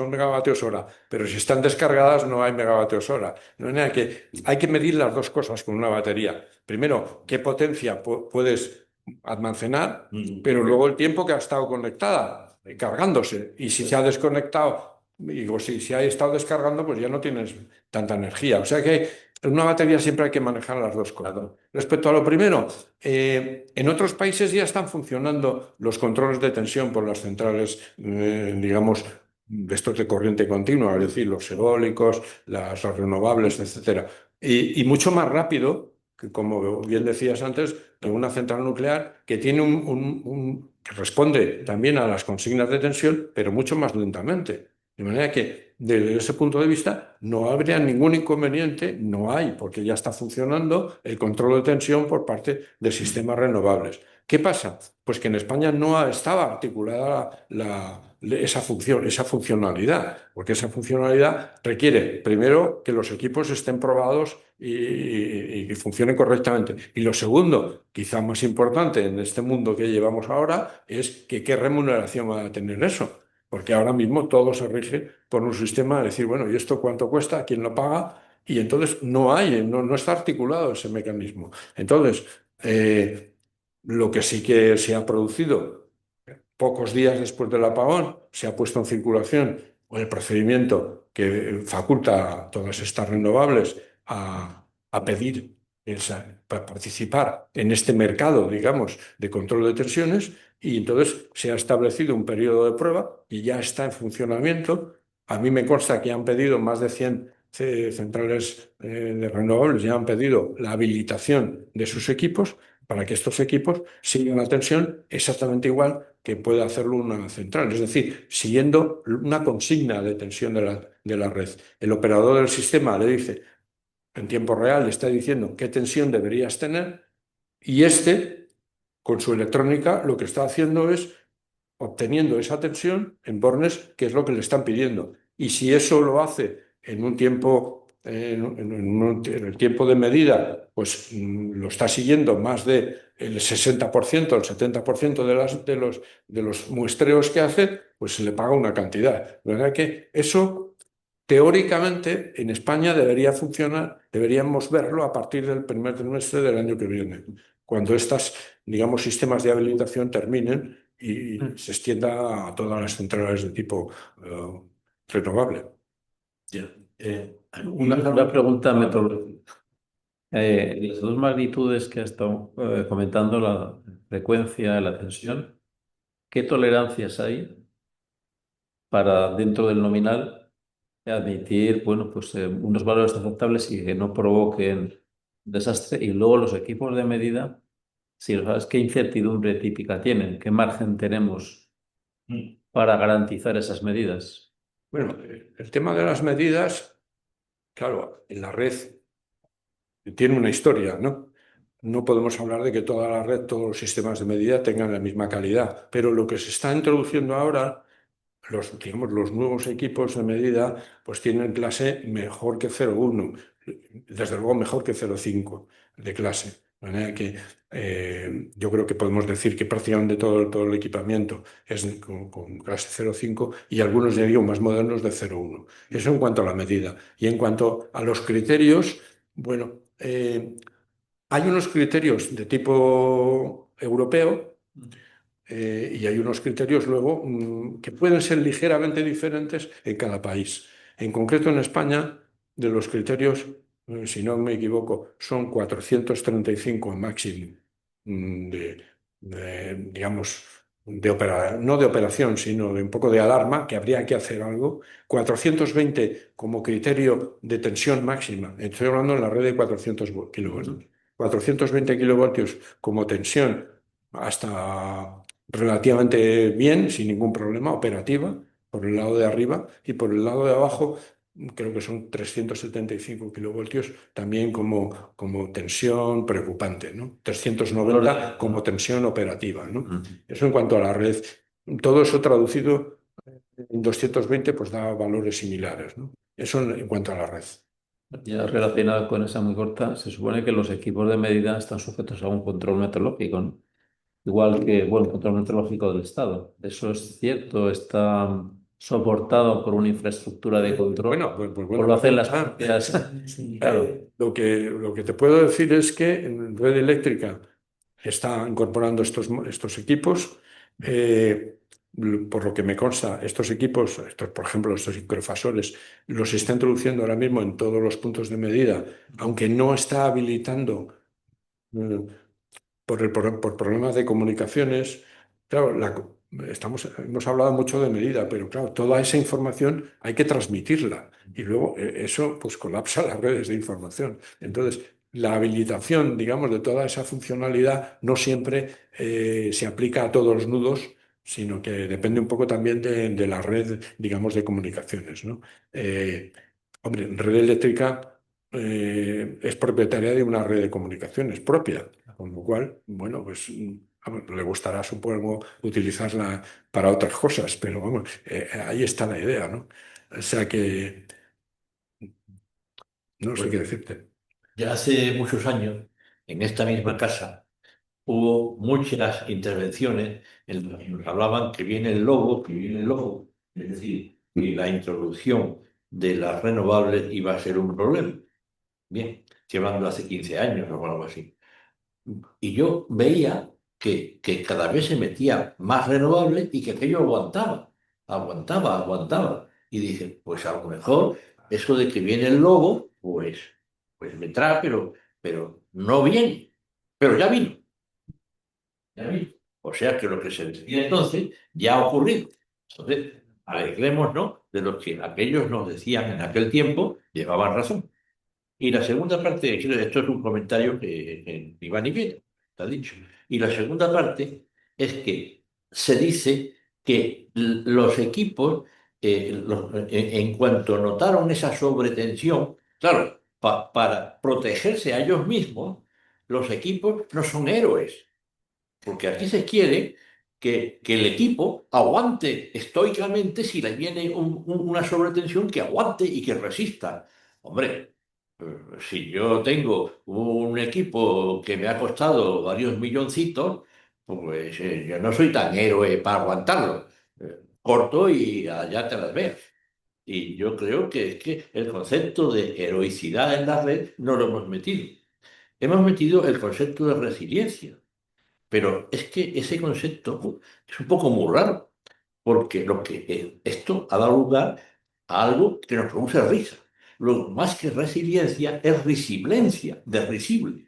megavatios hora, pero si están descargadas no hay megavatios hora. De manera que hay que medir las dos cosas con una batería. Primero, qué potencia puedes almacenar, pero luego el tiempo que ha estado conectada, cargándose. Y si se ha desconectado, digo, si ha estado descargando, pues ya no tienes tanta energía. O sea que en una batería siempre hay que manejar las dos cosas. Respecto a lo primero, en otros países ya están funcionando los controles de tensión por las centrales, digamos, de estos de corriente continua, es decir, los eólicos, las renovables, etcétera. Y mucho más rápido, que como bien decías antes, que una central nuclear que tiene que responde también a las consignas de tensión, pero mucho más lentamente. De manera que, desde ese punto de vista, no habría ningún inconveniente, no hay, porque ya está funcionando el control de tensión por parte de sistemas renovables. ¿Qué pasa? Pues que en España no estaba articulada esa funcionalidad, porque esa funcionalidad requiere, primero, que los equipos estén probados y que funcionen correctamente. Y lo segundo, quizá más importante en este mundo que llevamos ahora, es que qué remuneración va a tener eso. Porque ahora mismo todo se rige por un sistema de decir, bueno, ¿y esto cuánto cuesta? ¿Quién lo paga? Y entonces no está articulado ese mecanismo. Entonces, lo que sí que se ha producido pocos días después del apagón, se ha puesto en circulación el procedimiento que faculta a todas estas renovables a pedir para participar en este mercado, digamos, de control de tensiones, y entonces se ha establecido un periodo de prueba y ya está en funcionamiento. A mí me consta que han pedido más de 100 centrales de renovables, ya han pedido la habilitación de sus equipos para que estos equipos sigan la tensión exactamente igual que puede hacerlo una central, es decir, siguiendo una consigna de tensión de la red. El operador del sistema le dice, en tiempo real, le está diciendo qué tensión deberías tener Y este, con su electrónica, lo que está haciendo es obteniendo esa tensión en bornes, que es lo que le están pidiendo. Y si eso lo hace en un tiempo, en el tiempo de medida, pues lo está siguiendo más del 60%, el 70% de los muestreos que hace, pues se le paga una cantidad. La verdad que eso, teóricamente, en España debería funcionar, deberíamos verlo a partir del primer trimestre del año que viene, cuando estos, digamos, sistemas de habilitación terminen y se extienda a todas las centrales de tipo renovable.
Ya.
Una pregunta metodológica. Las dos magnitudes que ha estado comentando, la frecuencia y la tensión, ¿qué tolerancias hay para dentro del nominal admitir, bueno, pues unos valores aceptables y que no provoquen desastre? Y luego los equipos de medida, si lo sabes, ¿qué incertidumbre típica tienen? ¿Qué margen tenemos para garantizar esas medidas?
Bueno, el tema de las medidas, claro, en la red tiene una historia, ¿no? No podemos hablar de que toda la red, todos los sistemas de medida tengan la misma calidad, pero lo que se está introduciendo ahora, digamos, los nuevos equipos de medida, pues tienen clase mejor que 0,1, desde luego mejor que 0,5 de clase. De manera que yo creo que podemos decir que prácticamente todo el equipamiento es con clase 0,5 y algunos, ya digo, más modernos de 0,1. Eso en cuanto a la medida. Y en cuanto a los criterios, bueno, hay unos criterios de tipo europeo y hay unos criterios luego que pueden ser ligeramente diferentes en cada país. En concreto, en España, de los criterios, si no me equivoco, son 435 máximo digamos, no de operación, sino de un poco de alarma, que habría que hacer algo. 420 como criterio de tensión máxima. Estoy hablando en la red de 400 kilovoltios. 420 kilovoltios como tensión hasta relativamente bien, sin ningún problema, operativa, por el lado de arriba, y por el lado de abajo creo que son 375 kilovoltios también como tensión preocupante, ¿no? 390 como tensión operativa, ¿no? Eso en cuanto a la red. Todo eso traducido en 220 pues da valores similares, ¿no? Eso en cuanto a la red.
Ya relacionado con esa muy corta, se supone que los equipos de medida están sujetos a un control meteorológico, ¿no? Igual que, bueno, el control meteorológico del Estado. ¿Eso es cierto? ¿Está soportado por una infraestructura de control?
Bueno,
¿O lo hacen las propias? Claro.
Lo que te puedo decir es que en Red Eléctrica está incorporando estos equipos. Por lo que me consta, estos equipos, por ejemplo, estos microfasores, los está introduciendo ahora mismo en todos los puntos de medida, aunque no está habilitando eh, por problemas de comunicaciones. Claro, hemos hablado mucho de medida, pero claro, toda esa información hay que transmitirla y luego eso pues colapsa las redes de información. Entonces, la habilitación, digamos, de toda esa funcionalidad no siempre se aplica a todos los nudos, sino que depende un poco también de la red, digamos, de comunicaciones, ¿no? Hombre, Red Eléctrica es propietaria de una red de comunicaciones propia, con lo cual, bueno, pues le gustará, supongo, utilizarla para otras cosas, pero vamos, ahí está la idea, ¿no? O sea que no sé qué decirte.
Ya hace muchos años, en esta misma casa, hubo muchas intervenciones en las que nos hablaban que viene el lobo, que viene el lobo. Es decir, que la introducción de las renovables iba a ser un problema. Bien, estoy hablando hace 15 años o algo así. Y yo veía que cada vez se metía más renovable y que aquello aguantaba. Y dije, pues a lo mejor eso de que viene el lobo, pues vendrá, pero no viene. Pero ya vino. Ya vino. O sea que lo que se decía entonces ya ha ocurrido. Entonces, alegrémonos de lo que aquellos nos decían en aquel tiempo, llevaban razón. Y la segunda parte, esto es un comentario que ni va ni viene, está dicho. Y la segunda parte es que se dice que los equipos, en cuanto notaron esa sobretensión, claro, para protegerse a ellos mismos, los equipos no son héroes, porque aquí se quiere que el equipo aguante estoicamente si le viene una sobretensión, que aguante y que resista. Hombre, si yo tengo un equipo que me ha costado varios milloncitos, pues yo no soy tan héroe para aguantarlo. Corto y allá te las veas. Y yo creo que es que el concepto de heroicidad en la red no lo hemos metido. Hemos metido el concepto de resiliencia. Pero es que ese concepto es un poco muy raro, porque esto ha dado lugar a algo que nos produce risa. Lo más que resiliencia es risiblencia, de risible.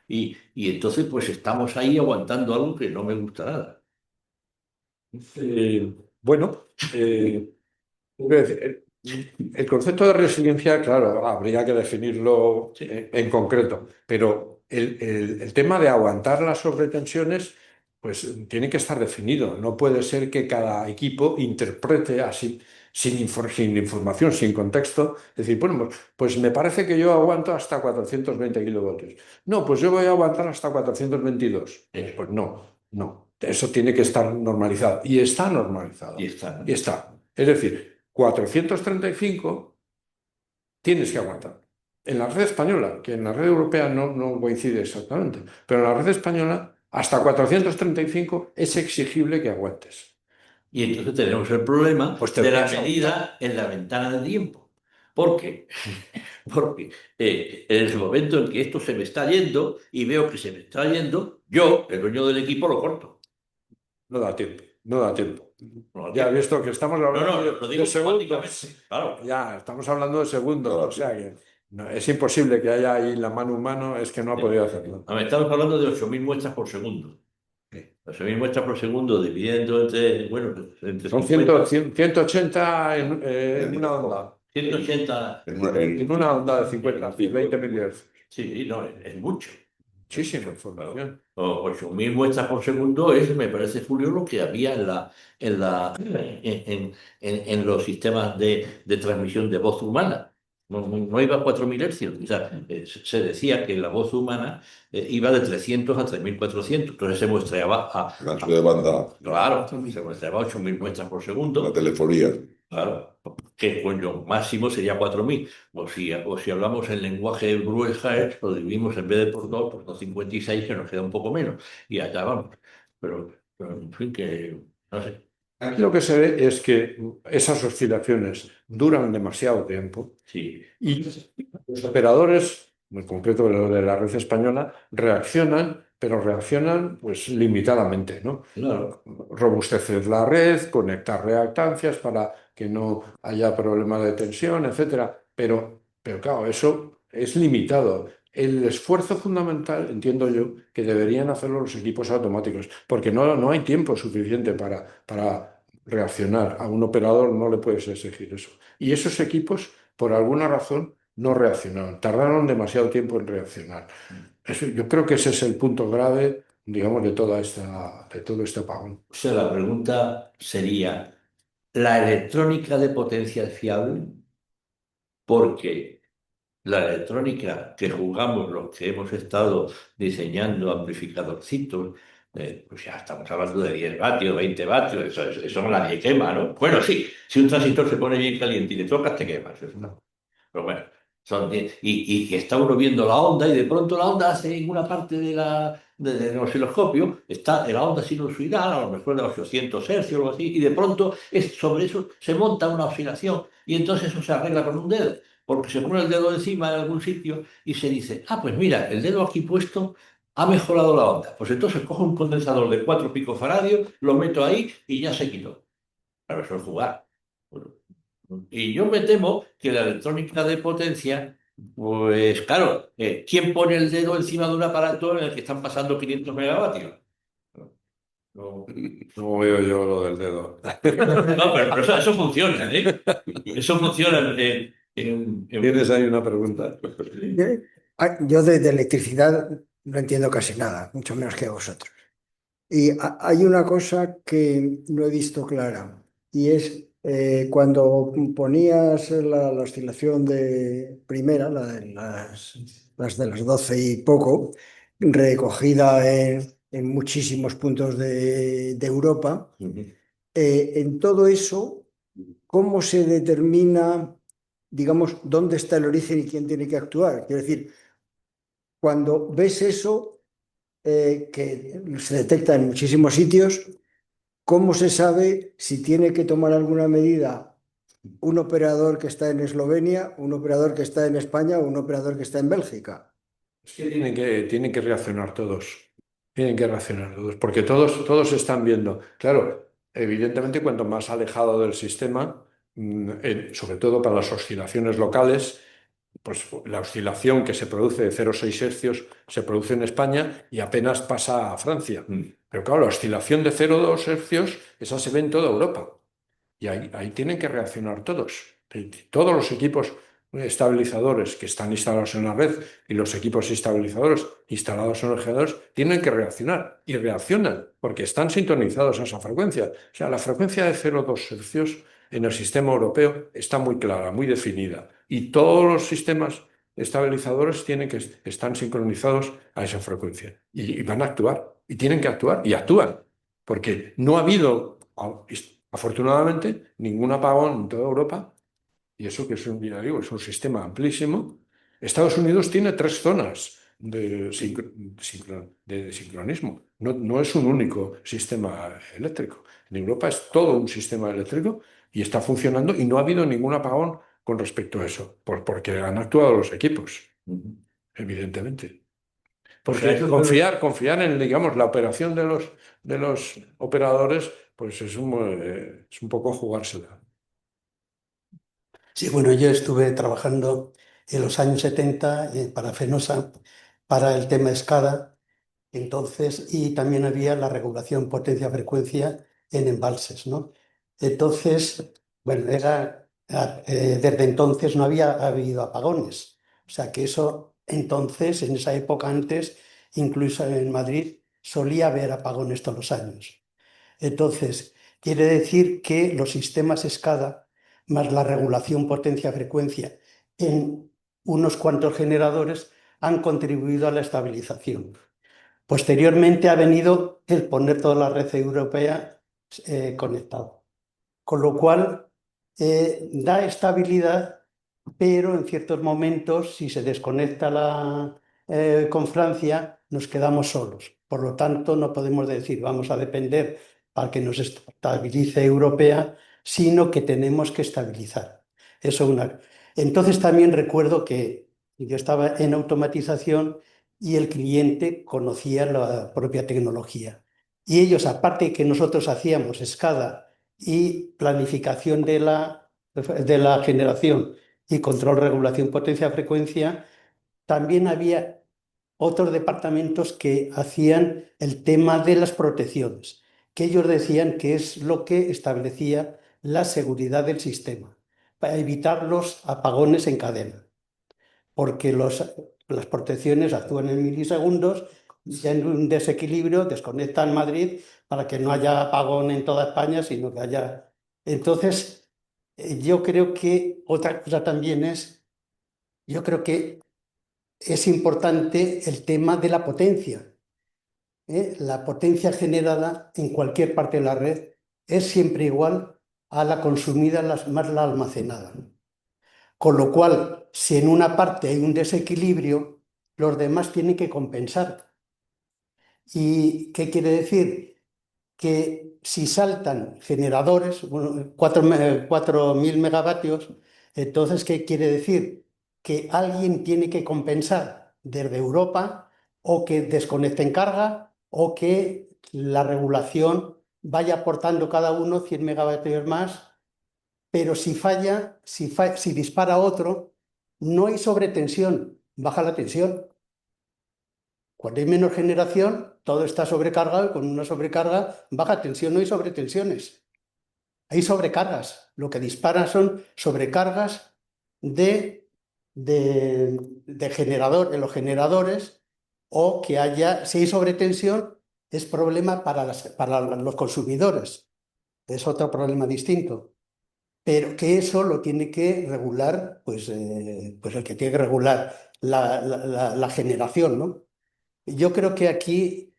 Y entonces pues estamos ahí aguantando algo que no me gusta nada.
Bueno, quiero decir, el concepto de resiliencia, claro, habría que definirlo
Sí.
en concreto, pero el tema de aguantar las sobretensiones, pues tiene que estar definido. No puede ser que cada equipo interprete así, sin información, sin contexto. Es decir, bueno, pues me parece que yo aguanto hasta 420 kilovoltios. No, pues yo voy a aguantar hasta 422. Pues no, no. Eso tiene que estar normalizado. Y está normalizado.
Y está, ¿no?
Y está. Es decir, 435 tienes que aguantar. En la red española, que en la red europea no coincide exactamente, pero en la red española hasta 435 es exigible que aguantes.
Y entonces tenemos el problema
Pues
de la
tendrías que
medida en la ventana de tiempo. ¿Por qué? Porque en el momento en que esto se me está yendo y veo que se me está yendo, yo, el dueño del equipo, lo corto.
No da tiempo, no da tiempo.
No da
Ya he
tiempo.
visto que estamos
No,
hablando
no, lo digo
de segundos.
automáticamente. Claro.
Ya, estamos hablando de segundos. O sea que es imposible que haya ahí la mano humana, es que no ha podido hacerlo.
A ver, estamos hablando de 8.000 muestras por segundo.
Sí.
8.000 muestras por segundo dividiendo entre, bueno, entre
Son
50,
180 en una onda.
180.
En una onda de 50, 20 milihercios.
Sí, no, es mucho.
Muchísima información.
8.000 muestras por segundo es, me parece, Julio, lo que había en los sistemas de transmisión de voz humana. No iba a 4.000 hercios. O sea, se decía que la voz humana iba de 300 a 3.400. Entonces se muestreaba
El ancho de banda,
claro, se muestreaba 8.000 muestras por segundo.
la telefonía.
Claro, que cuyo máximo sería 4.000. O si hablamos en lenguaje Bruejaer, lo dividimos en vez de por 2, por 256, que nos queda un poco menos. Y allá vamos. Pero en fin, que no sé.
Aquí lo que se ve es que esas oscilaciones duran demasiado tiempo
Sí,
y los operadores, en concreto los de la red española, reaccionan, pero reaccionan pues limitadamente, ¿no?
claro.
Robustecer la red, conectar reactancias para que no haya problemas de tensión, etcétera. Pero claro, eso es limitado. El esfuerzo fundamental, entiendo yo, que deberían hacerlo los equipos automáticos, porque no hay tiempo suficiente para reaccionar. A un operador no le puedes exigir eso. Y esos equipos, por alguna razón, no reaccionaron. Tardaron demasiado tiempo en reaccionar. Yo creo que ese es el punto grave, digamos, de todo este apagón.
O sea, la pregunta sería, ¿la electrónica de potencia es fiable? Porque la electrónica que jugamos, los que hemos estado diseñando amplificadorcitos, pues ya estamos hablando de 10 vatios, 20 vatios, eso no nadie quema, ¿no? Bueno, sí, si un transistor se pone bien caliente y le tocas, te quemas. Eso no. Pero bueno, y que está uno viendo la onda y de pronto la onda hace en una parte del osciloscopio, está en la onda sinusoidal, a lo mejor de 800 hercios o algo así, y de pronto sobre eso se monta una oscilación y entonces eso se arregla con un dedo, porque se pone el dedo encima en algún sitio y se dice, ah, pues mira, el dedo aquí puesto ha mejorado la onda. Pues entonces cojo un condensador de 4 picofaradios, lo meto ahí y ya se quitó. Claro, eso es jugar. Bueno, y yo me temo que la electrónica de potencia, pues claro, ¿quién pone el dedo encima de un aparato en el que están pasando 500 megavatios? No,
No veo yo lo del dedo.
no, pero eso funciona, ¿eh? Eso funciona.
¿Tienes ahí una pregunta?
Yo de electricidad no entiendo casi nada, mucho menos que vosotros. Y hay una cosa que no he visto clara, y es cuando ponías la oscilación de primera, la las de las 12 y poco, recogida en muchísimos puntos de Europa. En todo eso, ¿cómo se determina, digamos, dónde está el origen y quién tiene que actuar? Quiero decir, cuando ves eso, que se detecta en muchísimos sitios, ¿cómo se sabe si tiene que tomar alguna medida un operador que está en Eslovenia, un operador que está en España o un operador que está en Bélgica?
Es que tienen que reaccionar todos. Tienen que reaccionar todos, porque todos están viendo. Claro, evidentemente, cuanto más alejado del sistema, sobre todo para las oscilaciones locales, pues la oscilación que se produce de 0,6 hercios se produce en España y apenas pasa a Francia. Pero claro, la oscilación de 0,2 hercios, esa se ve en toda Europa. Y ahí tienen que reaccionar todos. Todos los equipos estabilizadores que están instalados en la red y los equipos estabilizadores instalados en los generadores tienen que reaccionar. Y reaccionan porque están sintonizados a esa frecuencia. O sea, la frecuencia de 0,2 hercios en el sistema europeo está muy clara, muy definida. Y todos los sistemas estabilizadores están sincronizados a esa frecuencia. Y van a actuar. Y tienen que actuar. Y actúan. Porque no ha habido, afortunadamente, ningún apagón en toda Europa. Y eso que ya digo, es un sistema amplísimo. Estados Unidos tiene 3 zonas de sincronismo. No es un único sistema eléctrico. En Europa es todo un sistema eléctrico y está funcionando y no ha habido ningún apagón con respecto a eso, porque han actuado los equipos, evidentemente. Porque confiar en, digamos, la operación de los operadores, pues es un poco jugársela.
Sí, bueno, yo estuve trabajando en los años 70 para Fenosa, para el tema SCADA, entonces, y también había la regulación potencia-frecuencia en embalses, ¿no? Entonces, bueno, desde entonces no había habido apagones, o sea que eso entonces, en esa época antes, incluso en Madrid, solía haber apagones todos los años. Entonces, quiere decir que los sistemas SCADA más la regulación potencia-frecuencia en unos cuantos generadores han contribuido a la estabilización. Posteriormente ha venido el poner toda la red europea conectada, con lo cual da estabilidad, pero en ciertos momentos, si se desconecta con Francia, nos quedamos solos. Por lo tanto, no podemos decir vamos a depender para que nos estabilice Europea, sino que tenemos que estabilizar. Entonces también recuerdo que yo estaba en automatización y el cliente conocía la propia tecnología. Y ellos, aparte de que nosotros hacíamos SCADA y planificación de la generación y control, regulación, potencia, frecuencia, también había otros departamentos que hacían el tema de las protecciones, que ellos decían que es lo que establecía la seguridad del sistema, para evitar los apagones en cadena, porque las protecciones actúan en milisegundos, y en un desequilibrio desconectan Madrid para que no haya apagón en toda España, sino que haya... Entonces, yo creo que otra cosa también yo creo que es importante el tema de la potencia. La potencia generada en cualquier parte de la red es siempre igual a la consumida más la almacenada. Con lo cual, si en una parte hay un desequilibrio, los demás tienen que compensar. ¿Y qué quiere decir? Que si saltan generadores, 4.000 megavatios, entonces, ¿qué quiere decir? Que alguien tiene que compensar desde Europa o que desconecten carga o que la regulación vaya aportando cada uno 100 megavatios más, pero si falla, si dispara otro, no hay sobretensión, baja la tensión. Cuando hay menos generación, todo está sobrecargado y con una sobrecarga, baja tensión, no hay sobretensiones. Hay sobrecargas. Lo que disparan son sobrecargas de generador en los generadores, o que si hay sobretensión, es problema para los consumidores. Es otro problema distinto. pero que eso lo tiene que regular, pues el que tiene que regular la generación, ¿no? Yo creo que aquí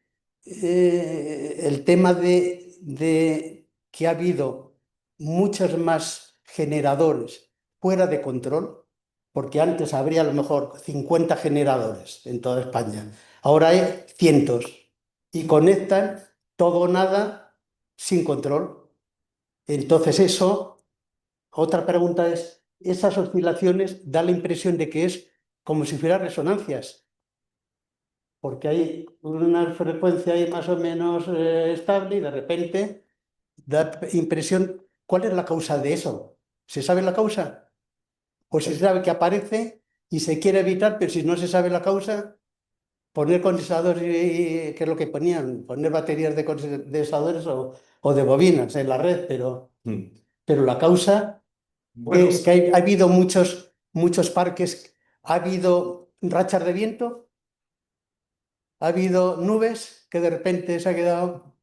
el tema de que ha habido muchos más generadores fuera de control, porque antes habría a lo mejor 50 generadores en toda España, ahora hay cientos y conectan todo o nada sin control. Entonces otra pregunta es, esas oscilaciones da la impresión de que es como si fueran resonancias, porque hay una frecuencia ahí más o menos estable y de repente da impresión, ¿cuál es la causa de eso? ¿Se sabe la causa? ¿O se sabe que aparece y se quiere evitar, pero si no se sabe la causa, poner condensadores, que es lo que ponían, poner baterías de condensadores o de bobinas en la red, pero la causa
Bueno,
es que ha habido muchos parques, ha habido rachas de viento, ha habido nubes que de repente se ha quedado,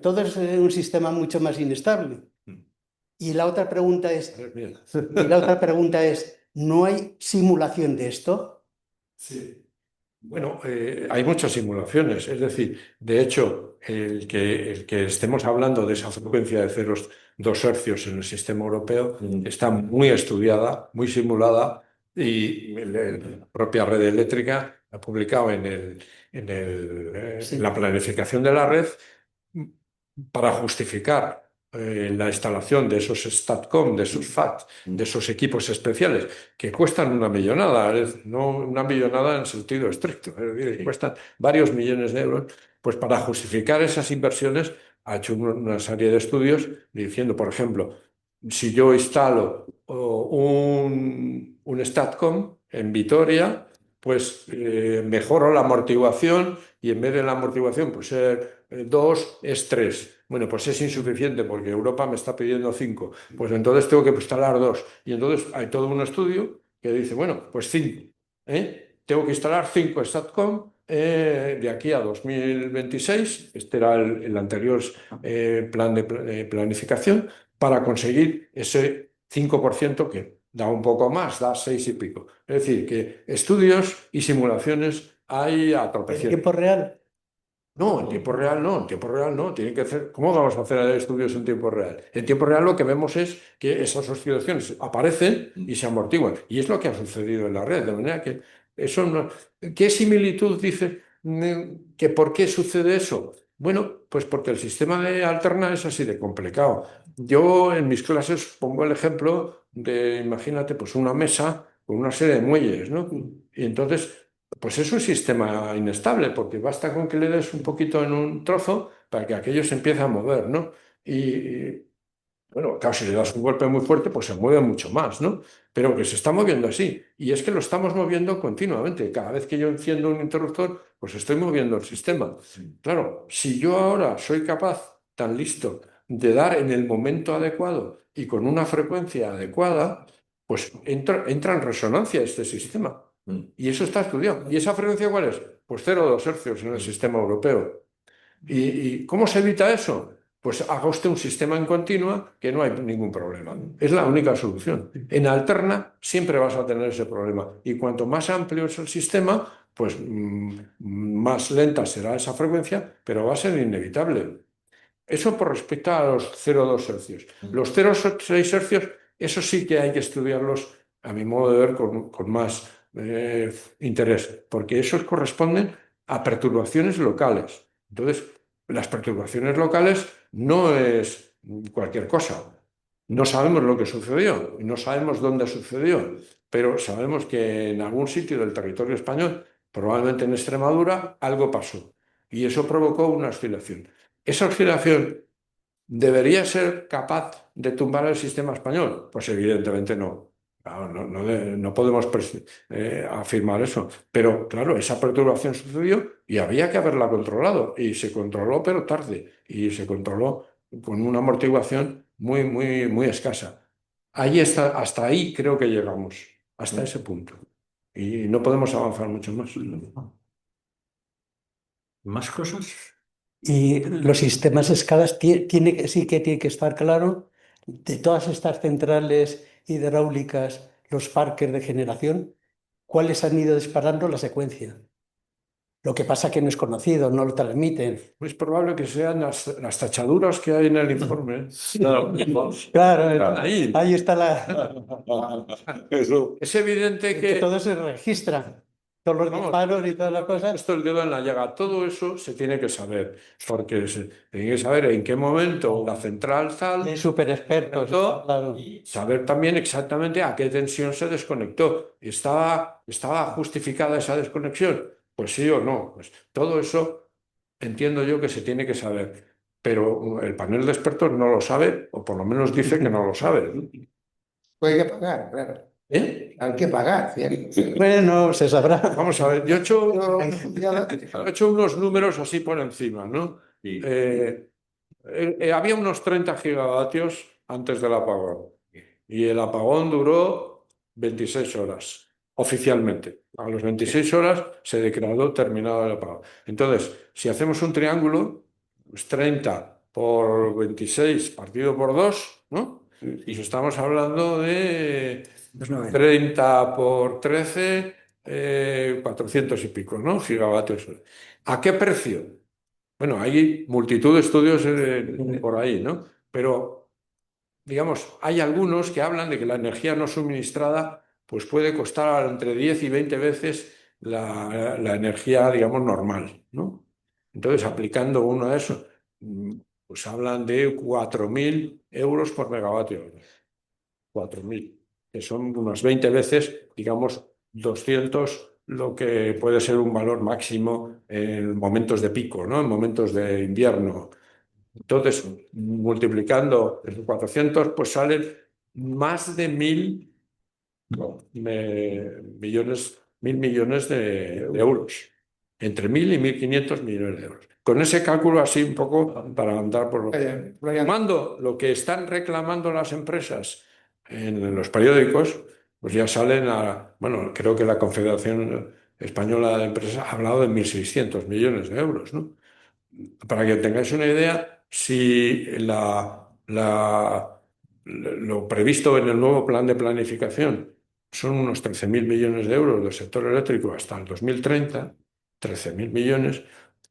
todo es un sistema mucho más inestable. Y la otra pregunta es, ¿no hay simulación de esto?
sí. Bueno, hay muchas simulaciones, es decir, de hecho, el que estemos hablando de esa frecuencia de 0,2 hercios en el sistema europeo está muy estudiada, muy simulada y la propia red eléctrica ha publicado en la planificación de la red para justificar la instalación de esos STATCOM, de esos FAT, de esos equipos especiales, que cuestan una millonada, no una millonada en sentido estricto, es decir, cuestan varios millones de euros, pues para justificar esas inversiones ha hecho una serie de estudios diciendo, por ejemplo, si yo instalo un STATCOM en Vitoria, pues mejoro la amortiguación y en vez de la amortiguación pues ser 2 es 3. Bueno, pues es insuficiente porque Europa me está pidiendo 5. Pues entonces tengo que instalar 2. Y entonces hay todo un estudio que dice, bueno, pues 5. Tengo que instalar 5 STATCOM de aquí a 2026. Este era el anterior plan de planificación para conseguir ese 5% que da un poco más, da 6 y pico. Es decir, que estudios y simulaciones hay a
¿En
tropecientos.
tiempo real?
No, en tiempo real no, en tiempo real no. Tienen que hacer, ¿cómo vamos a hacer estudios en tiempo real? En tiempo real lo que vemos es que esas oscilaciones aparecen y se amortiguan. Y es lo que ha sucedido en la red. De manera que eso no. ¿Qué similitud dice que por qué sucede eso? Bueno, pues porque el sistema de alterna es así de complicado. Yo en mis clases pongo el ejemplo de, imagínate, pues una mesa con una serie de muelles, ¿no? Y entonces pues es un sistema inestable, porque basta con que le des un poquito en un trozo para que aquello se empiece a mover, ¿no? Bueno, claro, si le das un golpe muy fuerte, pues se mueve mucho más, ¿no? Pero que se está moviendo así. Y es que lo estamos moviendo continuamente. Cada vez que yo enciendo un interruptor, pues estoy moviendo el sistema. Claro, si yo ahora soy capaz, tan listo, de dar en el momento adecuado y con una frecuencia adecuada, pues entra en resonancia este sistema. Y eso está estudiado. ¿Y esa frecuencia cuál es? Pues 0,2 hercios en el sistema europeo. ¿Y cómo se evita eso? Pues haga usted un sistema en continua que no hay ningún problema. Es la única solución. En alterna siempre vas a tener ese problema. Y cuanto más amplio es el sistema, pues más lenta será esa frecuencia, pero va a ser inevitable. Eso por respecto a los 0,2 hercios. Los 0,6 hercios, eso sí que hay que estudiarlos, a mi modo de ver, con más interés, porque esos corresponden a perturbaciones locales. Entonces, las perturbaciones locales no es cualquier cosa. No sabemos lo que sucedió, no sabemos dónde sucedió, pero sabemos que en algún sitio del territorio español, probablemente en Extremadura, algo pasó. Y eso provocó una oscilación. ¿Esa oscilación debería ser capaz de tumbar el sistema español? Pues evidentemente no. Claro, no podemos afirmar eso. Pero claro, esa perturbación sucedió y había que haberla controlado. Y se controló, pero tarde. Y se controló con una amortiguación muy, muy, muy escasa. Ahí está, hasta ahí creo que llegamos, hasta ese punto. Y no podemos avanzar mucho más. ¿Más cosas?
Y los sistemas escalas sí que tiene que estar claro de todas estas centrales hidráulicas, los parques de generación, ¿cuáles han ido disparando la secuencia? Lo que pasa que no es conocido, no lo transmiten.
Es probable que sean las tachaduras que hay en el informe.
Claro,
Ahí.
ahí está la...
Eso.
Es evidente
que
que
todo se registra, todos los
Vamos,
disparos y todas las cosas.
esto el dedo en la llaga, todo eso se tiene que saber, porque se tiene que saber en qué momento la central tal,
Hay súper expertos, claro.
y saber también exactamente a qué tensión se desconectó. ¿Estaba justificada esa desconexión? Pues sí o no. Pues todo eso entiendo yo que se tiene que saber, pero el panel de expertos no lo sabe, o por lo menos dice que no lo sabe.
Pues hay que pagar, claro.
¿Eh?
Hay que pagar. ¿Sí?
Bueno, se sabrá.
Vamos a ver, yo he hecho unos números así por encima, ¿no?
Sí.
Había unos 30 gigavatios antes del apagón y el apagón duró 26 horas oficialmente. A las 26 horas se declaró terminado el apagón. Entonces, si hacemos un triángulo, pues 30 por 26 partido por 2, ¿no? Y estamos hablando de 30 por 13, 400 y pico, ¿no? Gigavatios. ¿A qué precio? Bueno, hay multitud de estudios por ahí, ¿no? Pero, digamos, hay algunos que hablan de que la energía no suministrada pues puede costar entre 10 y 20 veces la energía, digamos, normal, ¿no? Entonces, aplicando uno de esos, pues hablan de 4.000 euros por megavatio. 4.000, que son unas 20 veces, digamos, 200 lo que puede ser un valor máximo en momentos de pico, ¿no? En momentos de invierno. Entonces, multiplicando esos 400, pues salen más de 1.000 millones de euros. Entre 1.000 y 1.500 millones de euros. Con ese cálculo así un poco para andar por lo que... Lo que están reclamando las empresas en los periódicos, pues ya salen bueno, creo que la Confederación Española de Empresas ha hablado de 1.600 millones de euros, ¿no? Para que tengáis una idea, si lo previsto en el nuevo plan de planificación son unos 13.000 millones de euros del sector eléctrico hasta el 2030, 13.000 millones,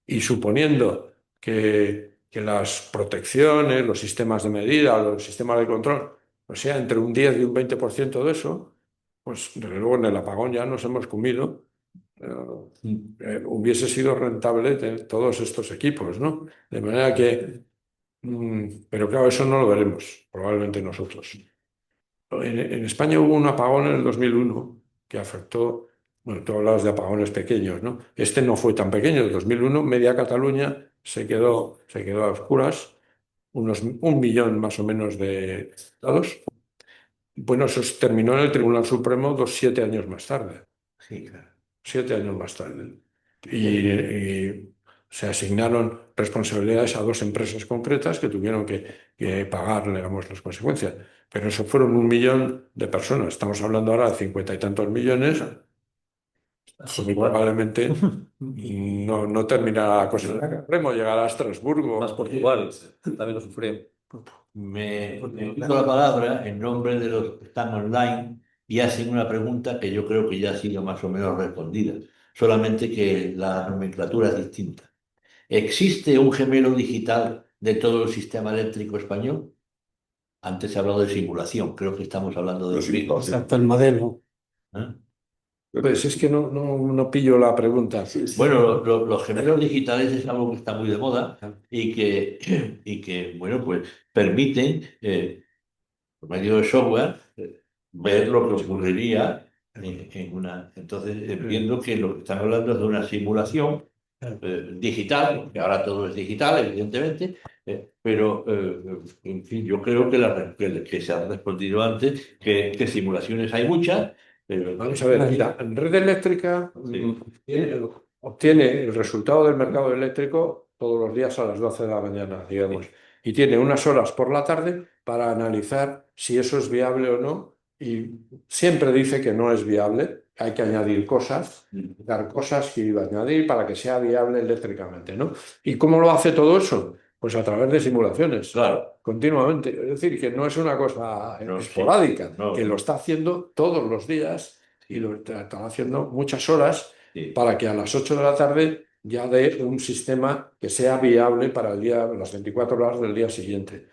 y suponiendo que las protecciones, los sistemas de medida, los sistemas de control, o sea, entre un 10 y un 20% de eso, pues desde luego en el apagón ya nos hemos comido. Hubiese sido rentable tener todos estos equipos, ¿no? De manera que, pero claro, eso no lo veremos, probablemente nosotros. En España hubo un apagón en el 2001 que afectó, bueno, tú hablabas de apagones pequeños, ¿no? Este no fue tan pequeño, en 2001 media Cataluña se quedó a oscuras, un millón más o menos de afectados. Bueno, eso terminó en el Tribunal Supremo 7 años más tarde.
Sí, claro.
7 años más tarde. Y se asignaron responsabilidades a 2 empresas concretas que tuvieron que pagar, digamos, las consecuencias. Pero eso fueron 1 millón de personas. Estamos hablando ahora de 50 y tantos millones. Muy probablemente no terminará la cosa. Podemos llegar a Estrasburgo.
Más Portugal también lo sufrió.
Me quito la palabra en nombre de los que están online y hacen una pregunta que yo creo que ya ha sido más o menos respondida, solamente que la nomenclatura es distinta. ¿Existe un gemelo digital de todo el sistema eléctrico español? Antes he hablado de simulación, creo que estamos hablando de simulación.
Exacto, el modelo.
¿Eh?
Pues es que no pillo la pregunta.
Bueno, los gemelos digitales es algo que está muy de moda y que bueno, pues permiten, por medio de software, ver lo que ocurriría en una... Entonces, entiendo que lo que están hablando es de una simulación digital, que ahora todo es digital, evidentemente, pero, en fin, yo creo que se ha respondido antes, que simulaciones hay muchas.
Vamos a ver, mira, en red eléctrica obtiene el resultado del mercado eléctrico todos los días a las 12 de la mañana, digamos, y tiene unas horas por la tarde para analizar si eso es viable o no, y siempre dice que no es viable, hay que añadir cosas, dar cosas que iba a añadir para que sea viable eléctricamente, ¿no? ¿Y cómo lo hace todo eso? Pues Pues a través de simulaciones,
Claro.
continuamente. Es decir, que no es una cosa
No,
esporádica,
no.
que lo está haciendo todos los días y lo está haciendo muchas horas
Sí.
para que a las 8 de la tarde ya dé un sistema que sea viable para el día, las 24 horas del día siguiente.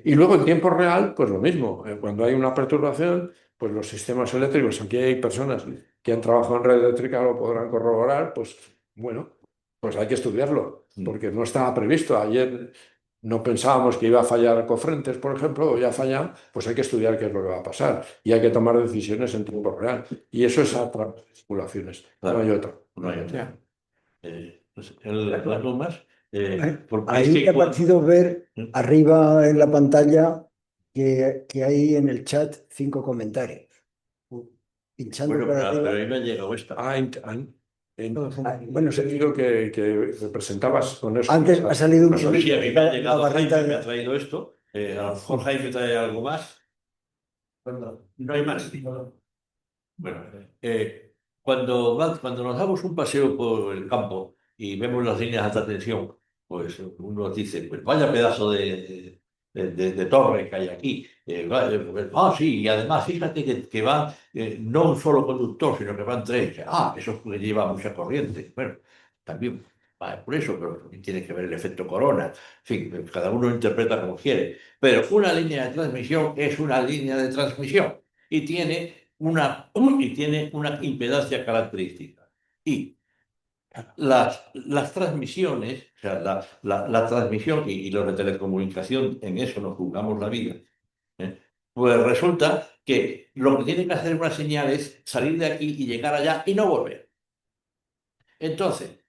Y luego en tiempo real, pues lo mismo. Cuando hay una perturbación, pues los sistemas eléctricos, aquí hay personas que han trabajado en red eléctrica, lo podrán corroborar, pues bueno, pues hay que estudiarlo, porque no estaba previsto. Ayer no pensábamos que iba a fallar Cofrentes, por ejemplo, o ya ha fallado, pues hay que estudiar qué es lo que va a pasar y hay que tomar decisiones en tiempo real. Y eso es a través de simulaciones,
Claro.
no hay otra.
No hay otra. Pues algo más. Porque
Ahí
es que
me ha parecido ver arriba en la pantalla que hay en el chat 5 comentarios. Pinchando
Bueno,
por
pero
arriba.
ahí me ha llegado esta.
Bueno, he sentido que representabas con eso.
Antes ha salido un
Sí, a mí me ha llegado
la barrita
Jaime, me ha
de...
traído esto. A lo mejor Jaime trae algo más. No hay más. Bueno, cuando nos damos un paseo por el campo y vemos las líneas de alta tensión, pues uno dice, pues vaya pedazo de torre que hay aquí. Sí, y además fíjate que va no un solo conductor, sino que van tres. Eso lleva mucha corriente. Bueno, también va por eso, pero también tiene que ver el efecto corona. En fin, cada uno interpreta como quiere. Pero una línea de transmisión es una línea de transmisión y tiene una impedancia característica. Y las transmisiones, o sea, la transmisión y los de telecomunicación, en eso nos jugamos la vida, pues resulta que lo que tiene que hacer una señal es salir de aquí y llegar allá y no volver. Entonces,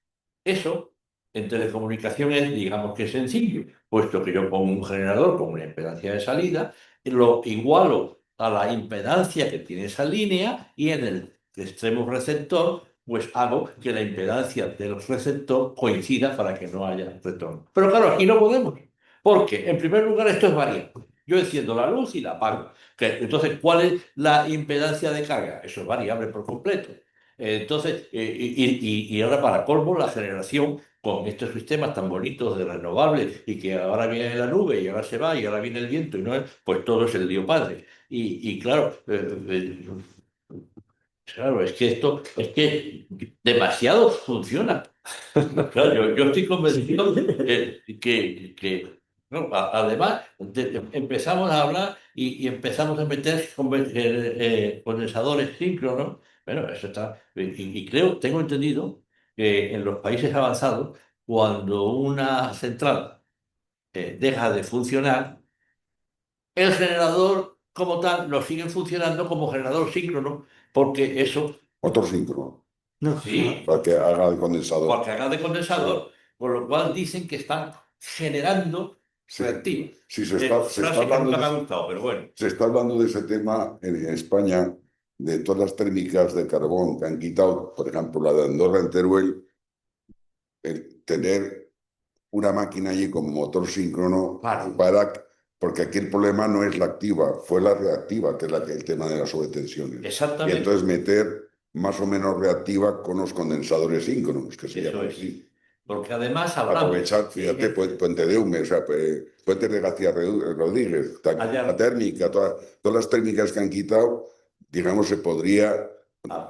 eso en telecomunicaciones, digamos que es sencillo, puesto que yo pongo un generador con una impedancia de salida, lo igualo a la impedancia que tiene esa línea y en el extremo receptor, pues hago que la impedancia del receptor coincida para que no haya retorno. Pero claro, aquí no podemos, porque en primer lugar esto es variable. Yo enciendo la luz y la apago. Entonces, ¿cuál es la impedancia de carga? Eso es variable por completo. Entonces, y ahora para colmo, la generación con estos sistemas tan bonitos de renovables y que ahora viene la nube y ahora se va y ahora viene el viento y no es, pues todo es el lío padre. Y claro, claro, es que esto, es que demasiado funciona. Claro, yo estoy convencido no, además empezamos a hablar y empezamos a meter condensadores síncronos. Bueno, eso está. Y creo, tengo entendido que en los países avanzados, cuando una central deja de funcionar, el generador como tal lo sigue funcionando como generador síncrono, porque eso,
Otro síncrono,
sí,
para que haga el condensador.
porque haga de condensador, con lo cual dicen que están generando reactivos.
Sí, se está
Frase que
hablando
nunca me ha
de,
gustado, pero bueno.
se está hablando de ese tema en España, de todas las térmicas de carbón que han quitado, por ejemplo, la de Andorra en Teruel, el tener una máquina allí con motor síncrono
Claro.
porque aquí el problema no es la activa, fue la reactiva, que es el tema de las sobretensiones. Y
Exactamente.
entonces meter más o menos reactiva con los condensadores síncronos, que se
Eso
llaman
es.
así.
Porque además hablamos.
Aprovechar, fíjate, Puente de Hume, o sea, Puente de García Rodríguez,
Allá.
la térmica, todas las térmicas que han quitado, digamos, se podría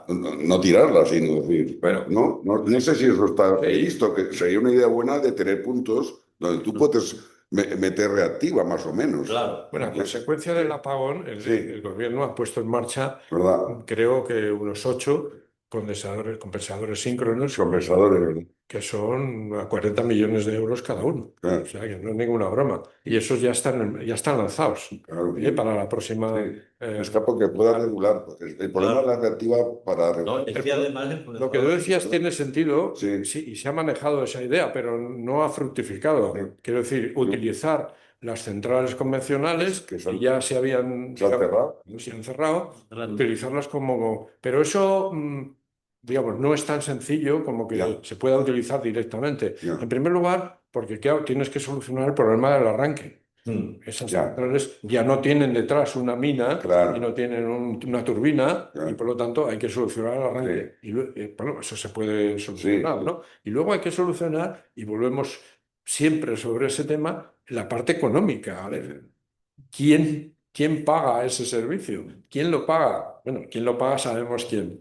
no tirarlas, sino decir,
Bueno.
no sé si eso está previsto, que sería una idea buena de tener puntos donde tú puedes meter reactiva, más o menos.
Claro.
Bueno, a consecuencia del apagón, el gobierno ha puesto en marcha,
¿Verdad?
creo que unos 8 compensadores síncronos,
Compensadores, ¿verdad?
que son a 40 millones de euros cada uno.
Claro.
O sea, que no es ninguna broma. Y esos ya están lanzados
Claro.
para la próxima...
Es que porque pueda regular. El problema es la reactiva para regular.
No, es que además
Lo que tú decías tiene sentido,
Sí.
y se ha manejado esa idea, pero no ha fructificado. Quiero decir, utilizar las centrales convencionales
Que
que ya se habían
se han cerrado.
se han cerrado, utilizarlas como... Pero eso, digamos, no es tan sencillo como que
Ya.
se pueda utilizar directamente.
Ya.
En primer lugar, porque claro, tienes que solucionar el problema del arranque. Esas
Ya.
centrales ya no tienen detrás una mina
Claro.
y no tienen una turbina,
Claro.
y por lo tanto hay que solucionar el arranque. Y bueno, eso se puede solucionar, ¿no? Y luego hay que solucionar, y volvemos siempre sobre ese tema la parte económica. A ver, ¿quién paga ese servicio? ¿Quién lo paga? Bueno, ¿quién lo paga? Sabemos quién.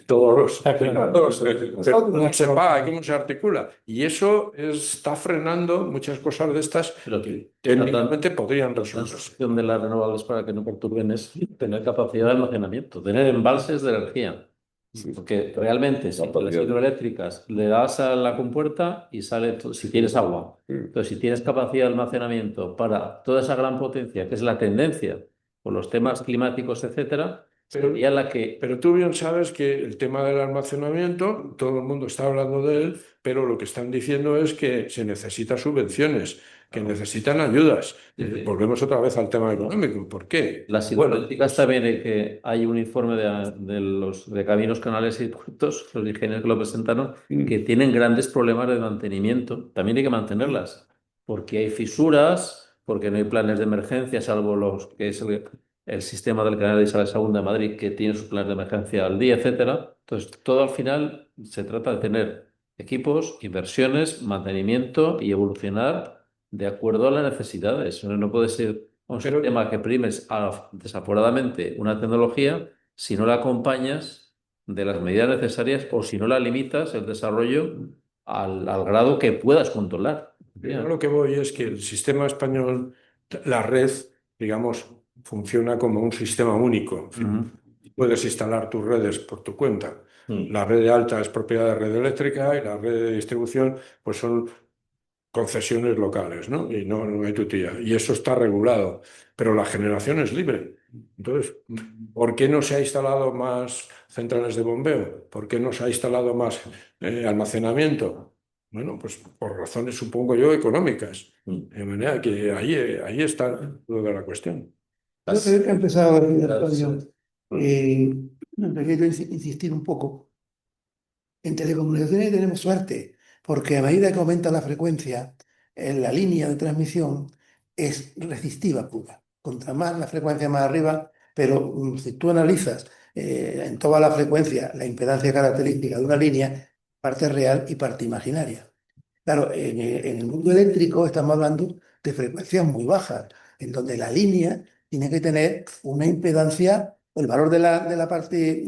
Todos pero ¿cómo se paga? ¿Cómo se articula? Y eso está frenando muchas cosas de estas
Pero
que técnicamente podrían
la
resolverse.
transición de las renovables para que no perturben es tener capacidad de almacenamiento, tener embalses de energía. Porque realmente, si con las hidroeléctricas le das a la compuerta y sale, si tienes agua. Entonces, si tienes capacidad de almacenamiento para toda esa gran potencia, que es la tendencia por los temas climáticos, etcétera, sería la que.
Pero tú bien sabes que el tema del almacenamiento, todo el mundo está hablando de él, pero lo que están diciendo es que se necesitan subvenciones, que necesitan ayudas. Volvemos otra vez al tema económico. ¿Por qué?
Las hidroeléctricas también, que hay un informe de Caminos, Canales y Puertos, los ingenieros que lo presentaron, que tienen grandes problemas de mantenimiento. También hay que mantenerlas, porque hay fisuras, porque no hay planes de emergencia, salvo los que es el sistema del canal de Isabel II de Madrid, que tiene sus planes de emergencia al día, etcétera. Entonces, todo al final se trata de tener equipos, inversiones, mantenimiento y evolucionar de acuerdo a las necesidades. No puede ser un sistema que primes desaforadamente una tecnología si no la acompañas de las medidas necesarias o si no la limitas el desarrollo al grado que puedas controlar.
Yo lo que voy es que el sistema español, la red, digamos, funciona como un sistema único. Puedes instalar tus redes por tu cuenta. La red de alta es propiedad de red eléctrica y la red de distribución pues son concesiones locales, ¿no? Y no hay tutía. Y eso está regulado, pero la generación es libre. Entonces, ¿por qué no se ha instalado más centrales de bombeo? ¿Por qué no se ha instalado más almacenamiento? Bueno, pues por razones, supongo yo, económicas. De manera que ahí está toda la cuestión.
Yo creo que ha empezado a decir Antonio, quiero insistir un poco. En telecomunicaciones tenemos suerte, porque a medida que aumenta la frecuencia, la línea de transmisión es resistiva pura. Contra más la frecuencia más arriba, pero si tú analizas en toda la frecuencia la impedancia característica de una línea, parte real y parte imaginaria. Claro, en el mundo eléctrico estamos hablando de frecuencias muy bajas, en donde la línea tiene que tener una impedancia, el valor de la parte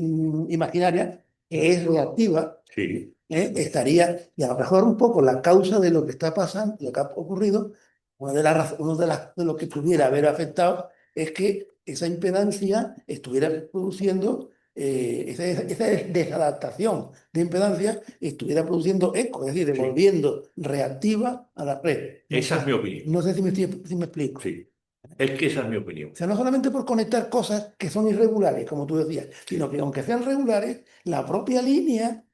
imaginaria, que es reactiva,
Sí.
estaría, y a lo mejor un poco la causa de lo que está pasando, lo que ha ocurrido, uno de lo que pudiera haber afectado es que esa impedancia estuviera produciendo, esa desadaptación de impedancia estuviera produciendo eco, es decir, devolviendo reactiva a la red.
Esa es mi opinión.
No sé si me explico.
Sí, es que esa es mi opinión.
O sea, no solamente por conectar cosas que son irregulares, como tú decías, sino que aunque sean regulares, la propia línea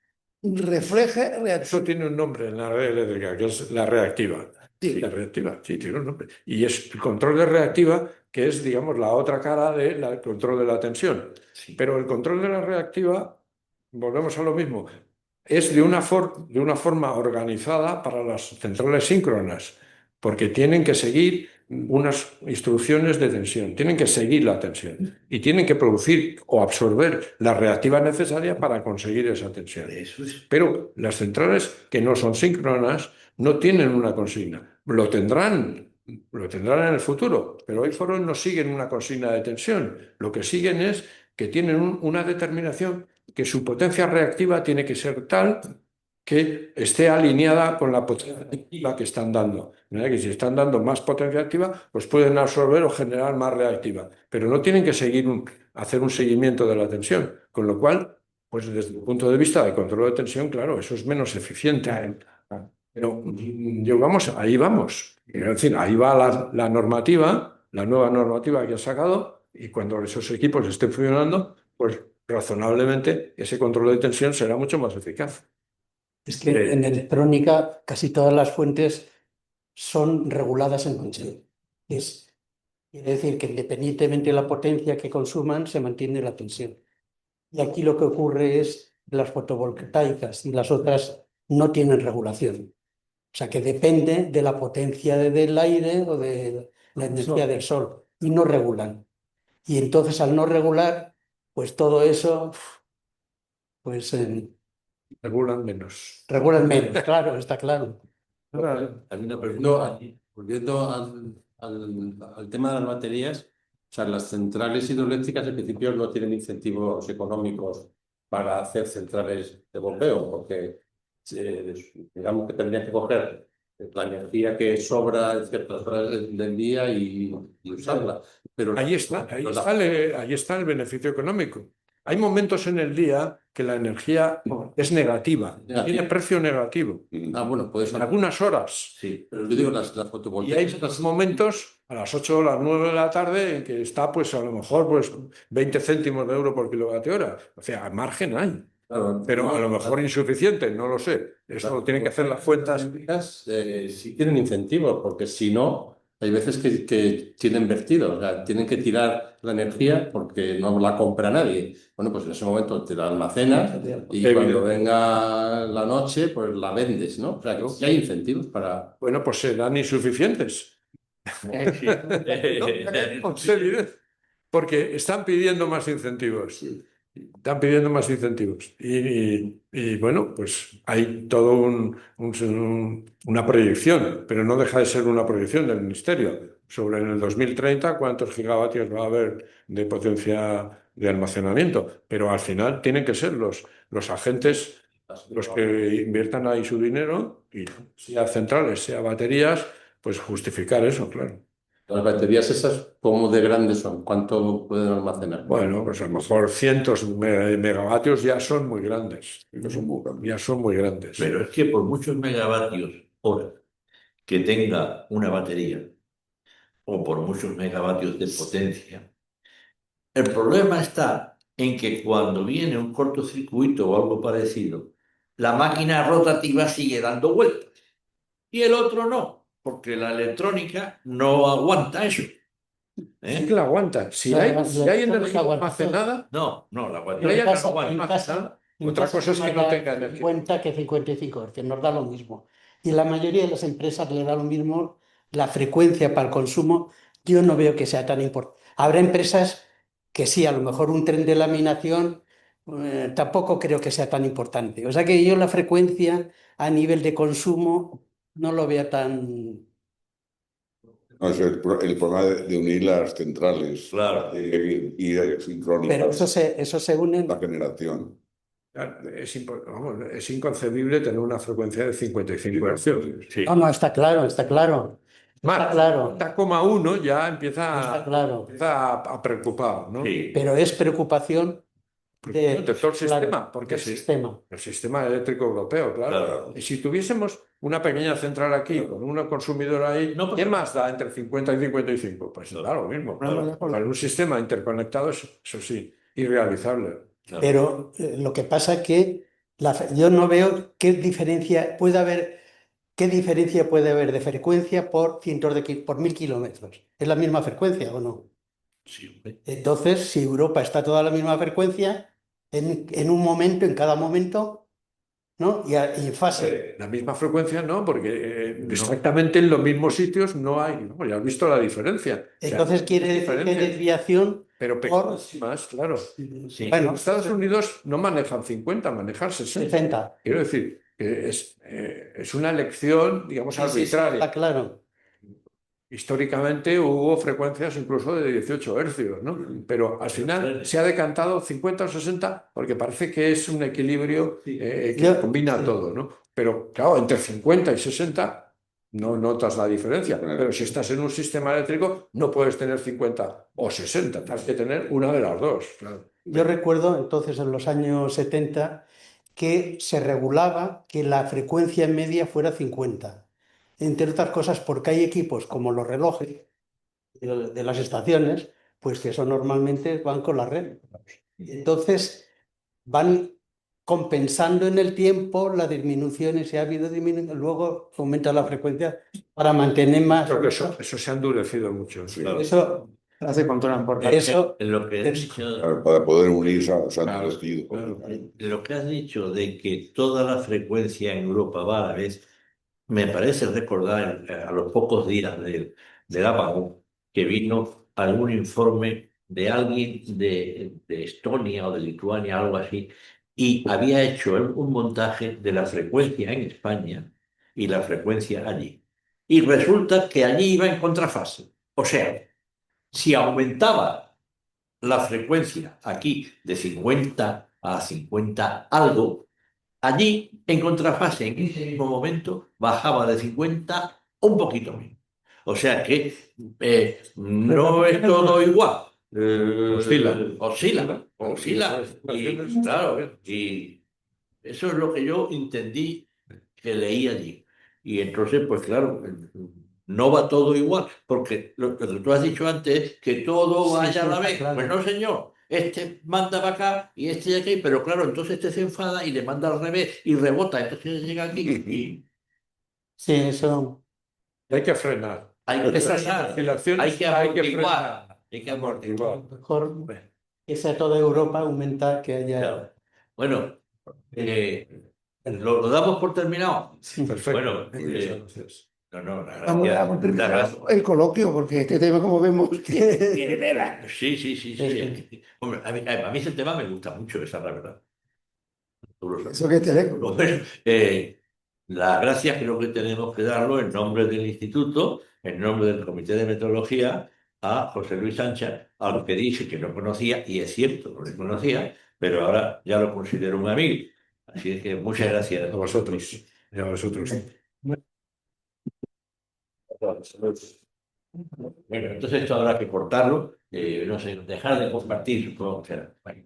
refleja reacción.
Eso tiene un nombre en la red eléctrica, que es la reactiva.
Sí.
La reactiva, sí, tiene un nombre. Y es el control de reactiva, que es, digamos, la otra cara del control de la tensión. Pero el control de la reactiva, volvemos a lo mismo, es de una forma organizada para las centrales síncronas, porque tienen que seguir unas instrucciones de tensión, tienen que seguir la tensión y tienen que producir o absorber la reactiva necesaria para conseguir esa tensión. Pero las centrales que no son síncronas no tienen una consigna. Lo tendrán en el futuro, pero hoy por hoy no siguen una consigna de tensión. Lo que siguen es que tienen una determinación que su potencia reactiva tiene que ser tal que esté alineada con la potencia activa que están dando. ¿Verdad? Que si están dando más potencia activa, pues pueden absorber o generar más reactiva. Pero no tienen que hacer un seguimiento de la tensión. Con lo cual, pues desde el punto de vista de control de tensión, claro, eso es menos eficiente. Pero ahí vamos. Es decir, ahí va la normativa, la nueva normativa que ha sacado, y cuando esos equipos estén funcionando, pues razonablemente ese control de tensión será mucho más eficaz.
Es que en electrónica casi todas las fuentes son reguladas en tensión. Quiere decir que independientemente de la potencia que consuman, se mantiene la tensión. Y aquí lo que ocurre es que las fotovoltaicas y las otras no tienen regulación. O sea que depende de la potencia del aire o de la energía del sol y no regulan. Y entonces al no regular, pues todo eso, pues
Regulan menos.
regulan menos, claro, está claro.
Hay una pregunta. Volviendo al tema de las baterías, o sea, las centrales hidroeléctricas en principio no tienen incentivos económicos para hacer centrales de bombeo, porque digamos que tendrían que coger la energía que sobra en ciertas horas del día y usarla. Pero
Ahí está el beneficio económico. Hay momentos en el día que la energía es negativa, tiene precio negativo.
Bueno, puede
En
ser.
algunas horas.
Sí, pero yo digo las
Y hay
fotovoltaicas.
momentos a las 8 o las 9 de la tarde en que está, pues a lo mejor, pues 20 céntimos de euro por kilovatio hora. O sea, margen hay.
Claro,
Pero a lo mejor insuficiente, no lo sé. Eso lo tienen que hacer las cuentas.
Sí tienen incentivos, porque si no, hay veces que tienen vertido, o sea, tienen que tirar la energía porque no la compra nadie. Bueno, pues en ese momento te la almacenas y cuando venga la noche, pues la vendes, ¿no? O sea, que sí hay incentivos para...
Bueno, pues serán insuficientes. No, es evidente. Porque están pidiendo más incentivos. Están pidiendo más incentivos. Y, bueno, pues hay todo una proyección, pero no deja de ser una proyección del Ministerio sobre en el 2030 cuántos gigavatios va a haber de potencia de almacenamiento. Pero al final tienen que ser los agentes los que inviertan ahí su dinero, y sea centrales, sea baterías, pues justificar eso, claro.
Las baterías esas, ¿cómo de grandes son? ¿Cuánto pueden almacenar?
Bueno, pues a lo mejor cientos de megavatios ya son muy grandes. Ya son muy grandes.
Pero es que por muchos megavatios hora que tenga una batería o por muchos megavatios de potencia, el problema está en que cuando viene un cortocircuito o algo parecido, la máquina rotativa sigue dando vueltas y el otro no, porque la electrónica no aguanta eso.
Sí que la aguanta. Si hay energía almacenada,
no, la
si hay energía
En casa,
almacenada, otra cosa es que no tenga energía.
50 que 55, que nos da lo mismo. Y la mayoría de las empresas le da lo mismo la frecuencia para el consumo. Yo no veo que sea tan importante. Habrá empresas que sí, a lo mejor un tren de laminación tampoco creo que sea tan importante. O sea que yo la frecuencia a nivel de consumo no lo veo tan...
No, es el problema de unir las centrales.
Claro.
Y de sincronizar
Pero eso se une...
la generación.
Es inconcebible tener una frecuencia de 55 hercios.
Sí.
No, está claro, está claro. Está claro.
40,1 ya empieza a preocupar, ¿no?
Sí.
Pero es preocupación
De todo el sistema, porque
del sistema.
el sistema eléctrico europeo, claro. Y si tuviésemos una pequeña central aquí, con una consumidora ahí, ¿qué más da entre 50 y 55? Pues da lo mismo. Para un sistema interconectado, eso sí, irrealizable.
Pero lo que pasa es que yo no veo qué diferencia puede haber de frecuencia por por 1000 kilómetros. ¿Es la misma frecuencia o no?
Sí.
Entonces, si Europa está toda la misma frecuencia, en un momento, en cada momento, ¿no? Y en fase.
La misma frecuencia no, porque exactamente en los mismos sitios no hay, ¿no? Ya has visto la diferencia.
Entonces quiere decir que hay desviación
pero pequeñísimas, claro.
Sí.
Bueno, Estados Unidos no manejan 50, manejan 60. Quiero decir, que es una elección, digamos, arbitraria.
Está claro.
Históricamente hubo frecuencias incluso de 18 hercios, ¿no? Pero al final se ha decantado 50 o 60 porque parece que es un equilibrio que combina todo, ¿no? Pero claro, entre 50 y 60 no notas la diferencia. Pero si estás en un sistema eléctrico no puedes tener 50 o 60, tienes que tener una de las dos. Claro.
Yo recuerdo entonces en los años 70 que se regulaba que la frecuencia en media fuera 50. Entre otras cosas porque hay equipos como los relojes de las estaciones, pues que eso normalmente van con la red. Entonces van compensando en el tiempo las disminuciones, si ha habido disminución, luego aumenta la frecuencia para mantener más.
Creo que eso se ha endurecido mucho. Sí.
Claro.
Eso
se controlan por
eso,
Lo que has dicho,
Para poder unir se han endurecido.
lo que has dicho de que toda la frecuencia en Europa va a la vez, me parece recordar a los pocos días del apagón que vino algún informe de alguien de Estonia o de Lituania, algo así, y había hecho un montaje de la frecuencia en España y la frecuencia allí. Y resulta que allí iba en contrafase. O sea, si aumentaba la frecuencia aquí de 50 a 50 algo, allí en contrafase en ese mismo momento bajaba de 50 un poquito menos. O sea que no es todo igual. Oscila. Y claro, y eso es lo que yo entendí que leí allí. Y entonces, pues claro, no va todo igual, porque lo que tú has dicho antes es que todo vaya a la vez.
claro.
Pues no, señor. Este manda para acá y este de aquí, pero claro, entonces este se enfada y le manda al revés y rebota, entonces llega aquí y
Sí, eso.
Hay que frenar.
hay que
Esas
frenar,
oscilaciones
hay que
hay que
amortiguar,
frenar.
hay que amortiguar.
Mejor
Bueno,
que sea toda Europa aumentar que haya.
claro. Bueno, ¿lo damos por terminado?
Perfecto.
Bueno,
Muchas gracias.
no, la
Vamos
gracia,
a
muchas
terminar
gracias.
el coloquio, porque este tema, como vemos, tiene tela.
Sí. Hombre, a mí ese tema me gusta mucho, esa es la verdad. Tú lo sabes.
Eso que es teléfono.
Bueno, las gracias creo que tenemos que darlo en nombre del instituto, en nombre del Comité de Meteorología, a José Luis Sánchez, al que dice que no conocía, y es cierto, no le conocía, pero ahora ya lo considero un amigo. Así es que muchas gracias.
A vosotros. Y a vosotros.
Bueno, entonces esto habrá que cortarlo, no sé, dejar de compartir, supongo que será. Bueno.